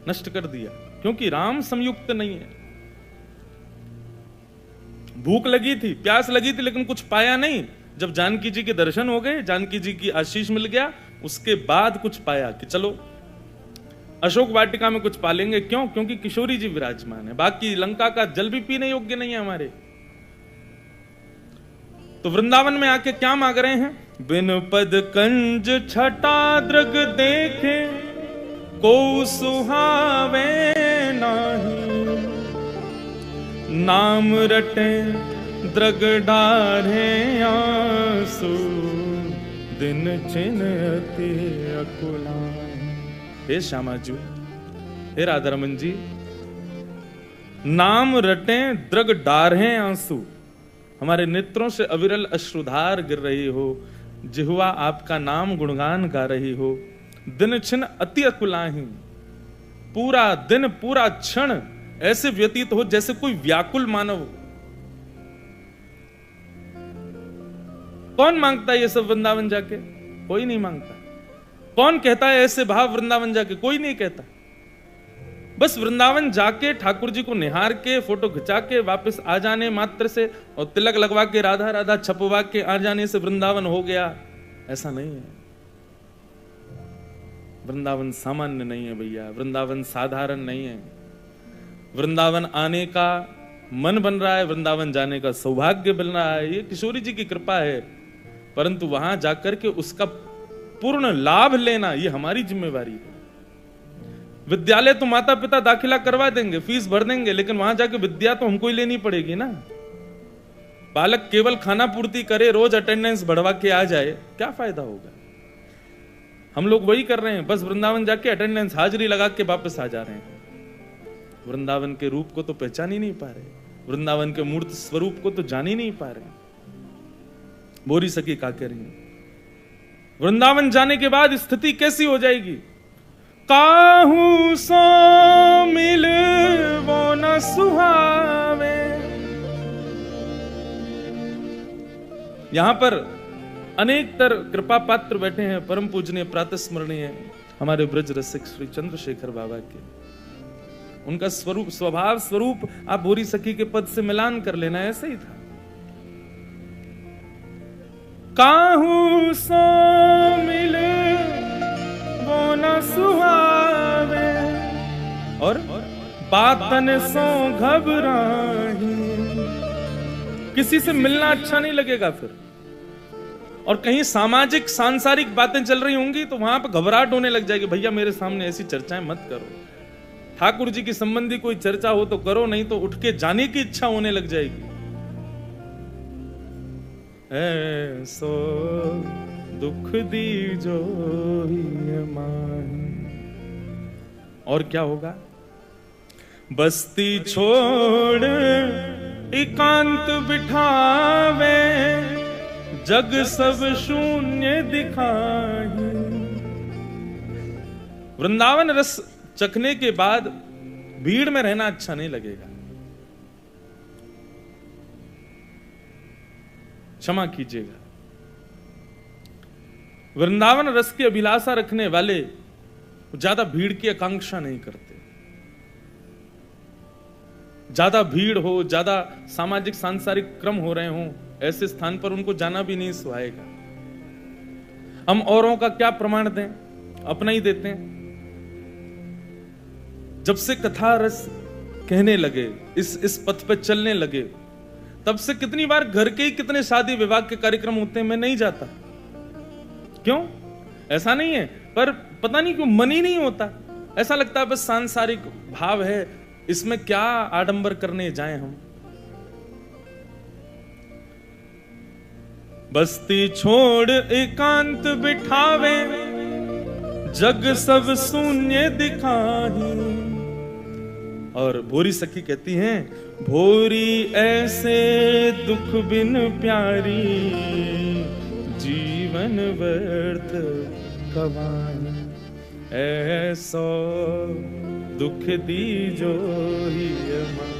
नष्ट कर दिया, क्योंकि राम संयुक्त नहीं है। भूख लगी थी, प्यास लगी थी, लेकिन कुछ पाया नहीं। जब जानकी जी के दर्शन हो गए, जानकी जी की आशीष मिल गया, उसके बाद कुछ पाया कि चलो अशोक वाटिका में कुछ पालेंगे। क्यों? क्योंकि किशोरी जी विराजमान है, बाकी लंका का जल भी पीने योग्य नहीं है हमारे। तो वृंदावन में आके क्या मांग रहे हैं? बिन पद कंज छटा दृग देखे, को सुहावे नाही, नाम रटे दृग डारे आंसू, दिन छिन अति अकुला। हे श्यामाजू, हे राधा रमन जी, नाम रटे दृग डारे आंसू, हमारे नेत्रों से अविरल अश्रुधार गिर रही हो, जिह्वा आपका नाम गुणगान गा रही हो, दिन छिन अति अकुलाही, पूरा दिन पूरा क्षण ऐसे व्यतीत हो जैसे कोई व्याकुल मानव हो। कौन मांगता है ये सब वृंदावन जाके? कोई नहीं मांगता। कौन कहता है ऐसे भाव वृंदावन जाके? कोई नहीं कहता। बस वृंदावन जाके ठाकुर जी को निहार के फोटो खिंचा के वापस आ जाने मात्र से और तिलक लगवा के राधा राधा छपवा के आ जाने से वृंदावन हो गया, ऐसा नहीं है। वृंदावन सामान्य नहीं है भैया, वृंदावन साधारण नहीं है। वृंदावन आने का मन बन रहा है, वृंदावन जाने का सौभाग्य बन रहा है, ये किशोरी जी की कृपा है। परंतु वहां जाकर के उसका पूर्ण लाभ लेना ये हमारी जिम्मेवारी है। विद्यालय तो माता पिता दाखिला करवा देंगे, फीस भर देंगे, लेकिन वहां जाके विद्या तो हमको ही लेनी पड़ेगी ना। बालक केवल खाना पूर्ति करे, रोज अटेंडेंस बढ़वा के आ जाए, क्या फायदा होगा? हम लोग वही कर रहे हैं, बस वृंदावन जाके अटेंडेंस हाजिरी लगा के वापस आ जा रहे हैं। वृंदावन के रूप को तो पहचान ही नहीं पा रहे, वृंदावन के मूर्त स्वरूप को तो जान ही नहीं पा रहे। बोरी सखी क्या कह रही है? वृंदावन जाने के बाद स्थिति कैसी हो जाएगी? काहू सो मिल वो न सुहावे। यहां पर अनेक तर कृपा पात्र बैठे हैं, परम पूजनीय प्रातः स्मरणीय हमारे ब्रज रसिक श्री चंद्रशेखर बाबा के। उनका स्वरूप, स्वभाव स्वरूप आप बोरी सखी के पद से मिलान कर लेना, ऐसे ही था। काहू सो मिले वो न सुहावे, और बातन सो घबराही। किसी से मिलना अच्छा नहीं लगेगा फिर, और कहीं सामाजिक सांसारिक बातें चल रही होंगी तो वहां पर घबराहट होने लग जाएगी, भैया मेरे सामने ऐसी चर्चाएं मत करो। ठाकुर जी की संबंधी कोई चर्चा हो तो करो, नहीं तो उठ के जाने की इच्छा होने लग जाएगी। ऐसो दुख दीजो माही। और क्या होगा? बस्ती छोड़ एकांत बिठावे, जग सब शून्य दिखाई। वृंदावन रस चखने के बाद भीड़ में रहना अच्छा नहीं लगेगा। क्षमा कीजिएगा, वृंदावन रस की अभिलाषा रखने वाले ज्यादा भीड़ की आकांक्षा नहीं करते। ज्यादा भीड़ हो, ज्यादा सामाजिक सांसारिक क्रम हो रहे हों, ऐसे स्थान पर उनको जाना भी नहीं सुहाएगा। हम औरों का क्या प्रमाण दें, अपना ही देते हैं। जब से कथा रस कहने लगे, इस पथ पे चलने लगे, तब से कितनी बार घर के ही कितने शादी विवाह के कार्यक्रम होते हैं, मैं नहीं जाता। क्यों? ऐसा नहीं है, पर पता नहीं क्यों मन ही नहीं होता। ऐसा लगता है बस सांसारिक भाव है, इसमें क्या आडंबर करने जाएं हम। बस्ती छोड़ एकांत बिठावे, जग सब शून्य दिखाही। और भोरी सखी कहती हैं, भोरी ऐसे दुख बिन प्यारी, जीवन व्यर्थ कवानी। ऐसो दुख दीजो ही मां।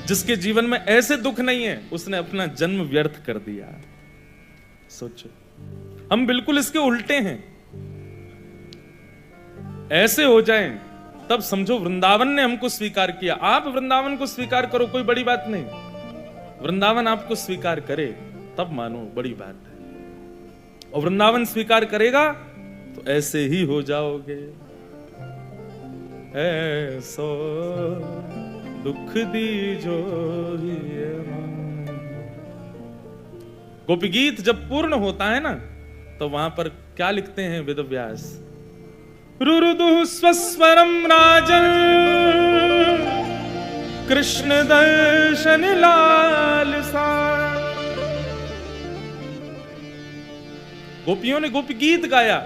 जिसके जीवन में ऐसे दुख नहीं है, उसने अपना जन्म व्यर्थ कर दिया। सोचो, हम बिल्कुल इसके उल्टे हैं। ऐसे हो जाएं तब समझो वृंदावन ने हमको स्वीकार किया। आप वृंदावन को स्वीकार करो, कोई बड़ी बात नहीं। वृंदावन आपको स्वीकार करे तब मानो, बड़ी बात है। और वृंदावन स्वीकार करेगा तो ऐसे ही हो जाओगे। ऐसो दुख दीजो ही मां। गोपी गीत जब पूर्ण होता है ना, तो वहां पर क्या लिखते हैं वेदव्यास? रुरुदु स्वस्वरम राजन, कृष्ण दर्शन लालसा। गोपियों ने गोपी गीत गाया,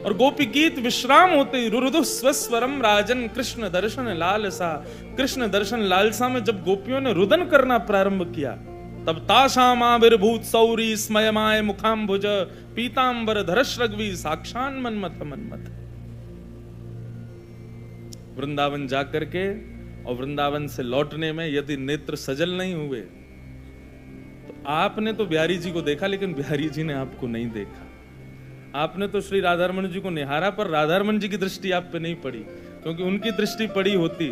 और गोपी गीत विश्राम होते ही रुरुदु स्वस्वरम राजन, कृष्ण दर्शन लालसा। कृष्ण दर्शन लालसा में जब गोपियों ने रुदन करना प्रारंभ किया, तब ताशामाविर्भूत सौरी स्मयमाय मुखाम्बुज, पीतांबर धरश्रग्वी साक्षान मन्मथ मन्मथ। वृंदावन जाकर के और वृंदावन से लौटने में यदि नेत्र सजल नहीं हुए, तो आपने तो बिहारी जी को देखा, लेकिन बिहारी जी ने आपको नहीं देखा। आपने तो श्री राधारमण जी को निहारा, पर राधारमण जी की दृष्टि आप पे नहीं पड़ी, क्योंकि उनकी दृष्टि पड़ी होती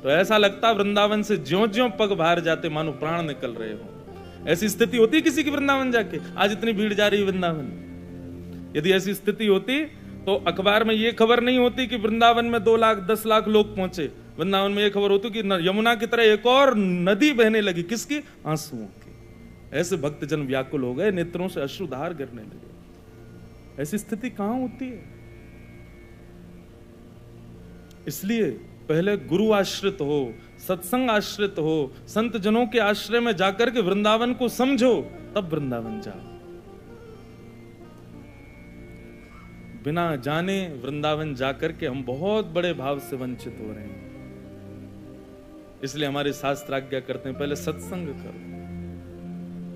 तो ऐसा लगता वृंदावन से ज्यों-ज्यों पग बाहर जाते मानो प्राण निकल रहे हो। ऐसी स्थिति होती किसी की वृंदावन जाके? आज इतनी भीड़ जा रही है वृंदावन, यदि ऐसी स्थिति होती तो अखबार में ये खबर नहीं होती कि वृंदावन में 2 लाख 10 लाख लोग पहुंचे। वृंदावन में ये खबर होती कि यमुना की तरह एक और नदी बहने लगी। किसकी? आंसुओं की। ऐसे भक्तजन व्याकुल हो गए, नेत्रों से अश्रुधार गिरने लगे। ऐसी स्थिति कहां होती है? इसलिए पहले गुरु आश्रित हो, सत्संग आश्रित हो, संत जनों के आश्रय में जाकर के वृंदावन को समझो, तब वृंदावन जाओ। बिना जाने वृंदावन जाकर के हम बहुत बड़े भाव से वंचित हो रहे हैं। इसलिए हमारे शास्त्र आज्ञा करते हैं, पहले सत्संग करो,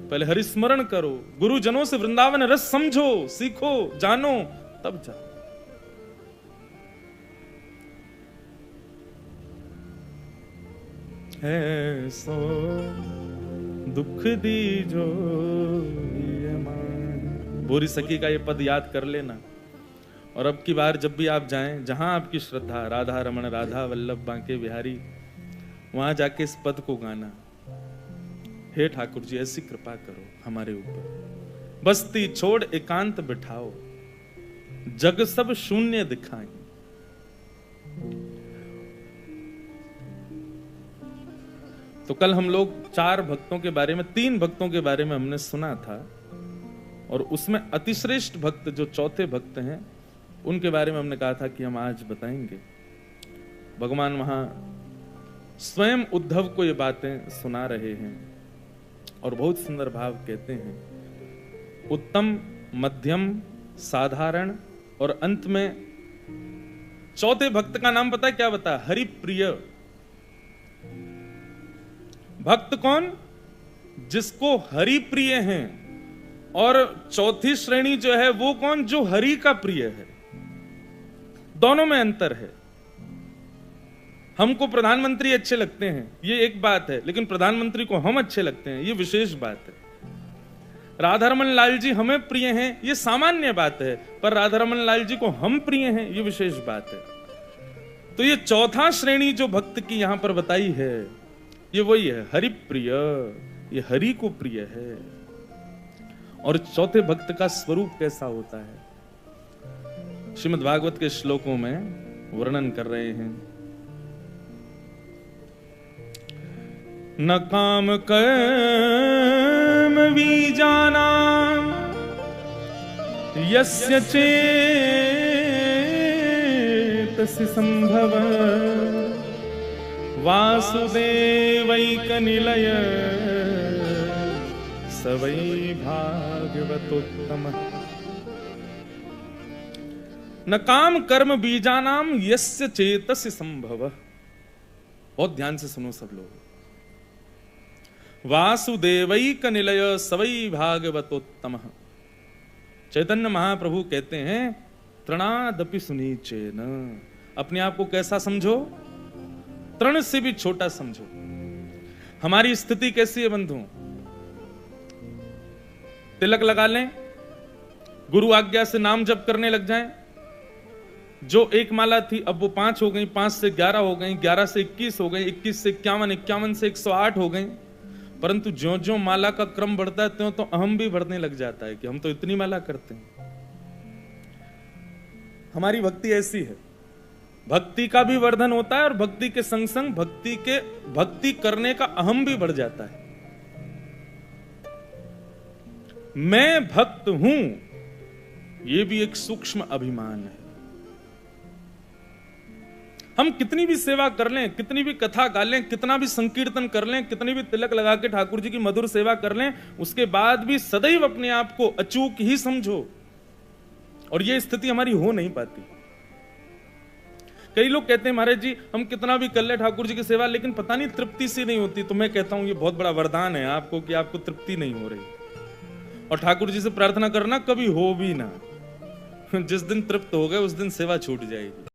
पहले हरिस्मरण करो, गुरुजनों से वृंदावन रस समझो, सीखो, जानो, तब जाओ। है सो दुख दीजो ये मान। बोरी सखी का ये पद याद कर लेना, और अब की बार जब भी आप जाएं, जहां आपकी श्रद्धा, राधा रमण राधा वल्लभ बांके बिहारी, वहां जाके इस पद को गाना, हे ठाकुर जी ऐसी कृपा करो हमारे ऊपर, बस्ती छोड़ एकांत बिठाओ, जग सब शून्य दिखाएं। तो कल हम लोग 4 भक्तों के बारे में, 3 भक्तों के बारे में हमने सुना था, और उसमें अतिश्रेष्ठ भक्त जो चौथे भक्त हैं उनके बारे में हमने कहा था कि हम आज बताएंगे। भगवान वहां स्वयं उद्धव को ये बातें सुना रहे हैं और बहुत सुंदर भाव कहते हैं, उत्तम, मध्यम, साधारण और अंत में चौथे भक्त का नाम पता है क्या बता? हरिप्रिय भक्त। कौन? जिसको हरि प्रिय हैं। और चौथी श्रेणी जो है वो कौन? जो हरि का प्रिय है। दोनों में अंतर है। हमको प्रधानमंत्री अच्छे लगते हैं, ये एक बात है, लेकिन प्रधानमंत्री को हम अच्छे लगते हैं, ये विशेष बात है। राधारमन लाल जी हमें प्रिय हैं, ये सामान्य बात है, पर राधारमन लाल जी को हम प्रिय हैं, ये विशेष बात है। तो ये चौथा श्रेणी जो भक्त की यहां पर बताई है, ये वही है, हरि प्रिय, ये हरि को प्रिय है। और चौथे भक्त का स्वरूप कैसा होता है, श्रीमद् भागवत के श्लोकों में वर्णन कर रहे हैं। न काम कर्म बीजानां यस्य चेतसि संभव वासुदेवैकनिलय स वै भागवतोत्तमः। न काम कर्म बीजानाम यस्य चेतसि संभव। बहुत ध्यान से सुनो सब लोग। वासुदेवैकनिलय स वै भागवतोत्तमः। चैतन्य महाप्रभु कहते हैं, तृणादपि सुनीचेन। अपने आप को कैसा समझो? तृण से भी छोटा समझो। हमारी स्थिति कैसी है बंधु? तिलक लगा लें, गुरु आज्ञा से नाम जप करने लग जाएं। जो 1 माला थी अब वो 5 हो गई, 5 से 11 हो गई, 11 से 21 हो गई, 21 से 51, 51 से 108 हो गई। परंतु ज्यों ज्यों माला का क्रम बढ़ता है त्यों तो अहम भी बढ़ने लग जाता है कि हम तो इतनी माला करते हैं। हमारी भक्ति ऐसी है, भक्ति का भी वर्धन होता है और भक्ति के संग संग भक्ति करने का अहम भी बढ़ जाता है। मैं भक्त हूं, यह भी एक सूक्ष्म अभिमान है। हम कितनी भी सेवा कर लें, कितनी भी कथा गा लें, कितना भी संकीर्तन कर लें, कितनी भी तिलक लगा के ठाकुर जी की मधुर सेवा कर लें, उसके बाद भी सदैव अपने आप को अचूक ही समझो, और यह स्थिति हमारी हो नहीं पाती। कई लोग कहते हैं महाराज जी हम कितना भी कर ले ठाकुर जी की सेवा, लेकिन पता नहीं तृप्ति सी नहीं होती। तो मैं कहता हूं ये बहुत बड़ा वरदान है आपको कि आपको तृप्ति नहीं हो रही। और ठाकुर जी से प्रार्थना करना कभी हो भी ना। जिस दिन तृप्त हो गए उस दिन सेवा छूट जाएगी।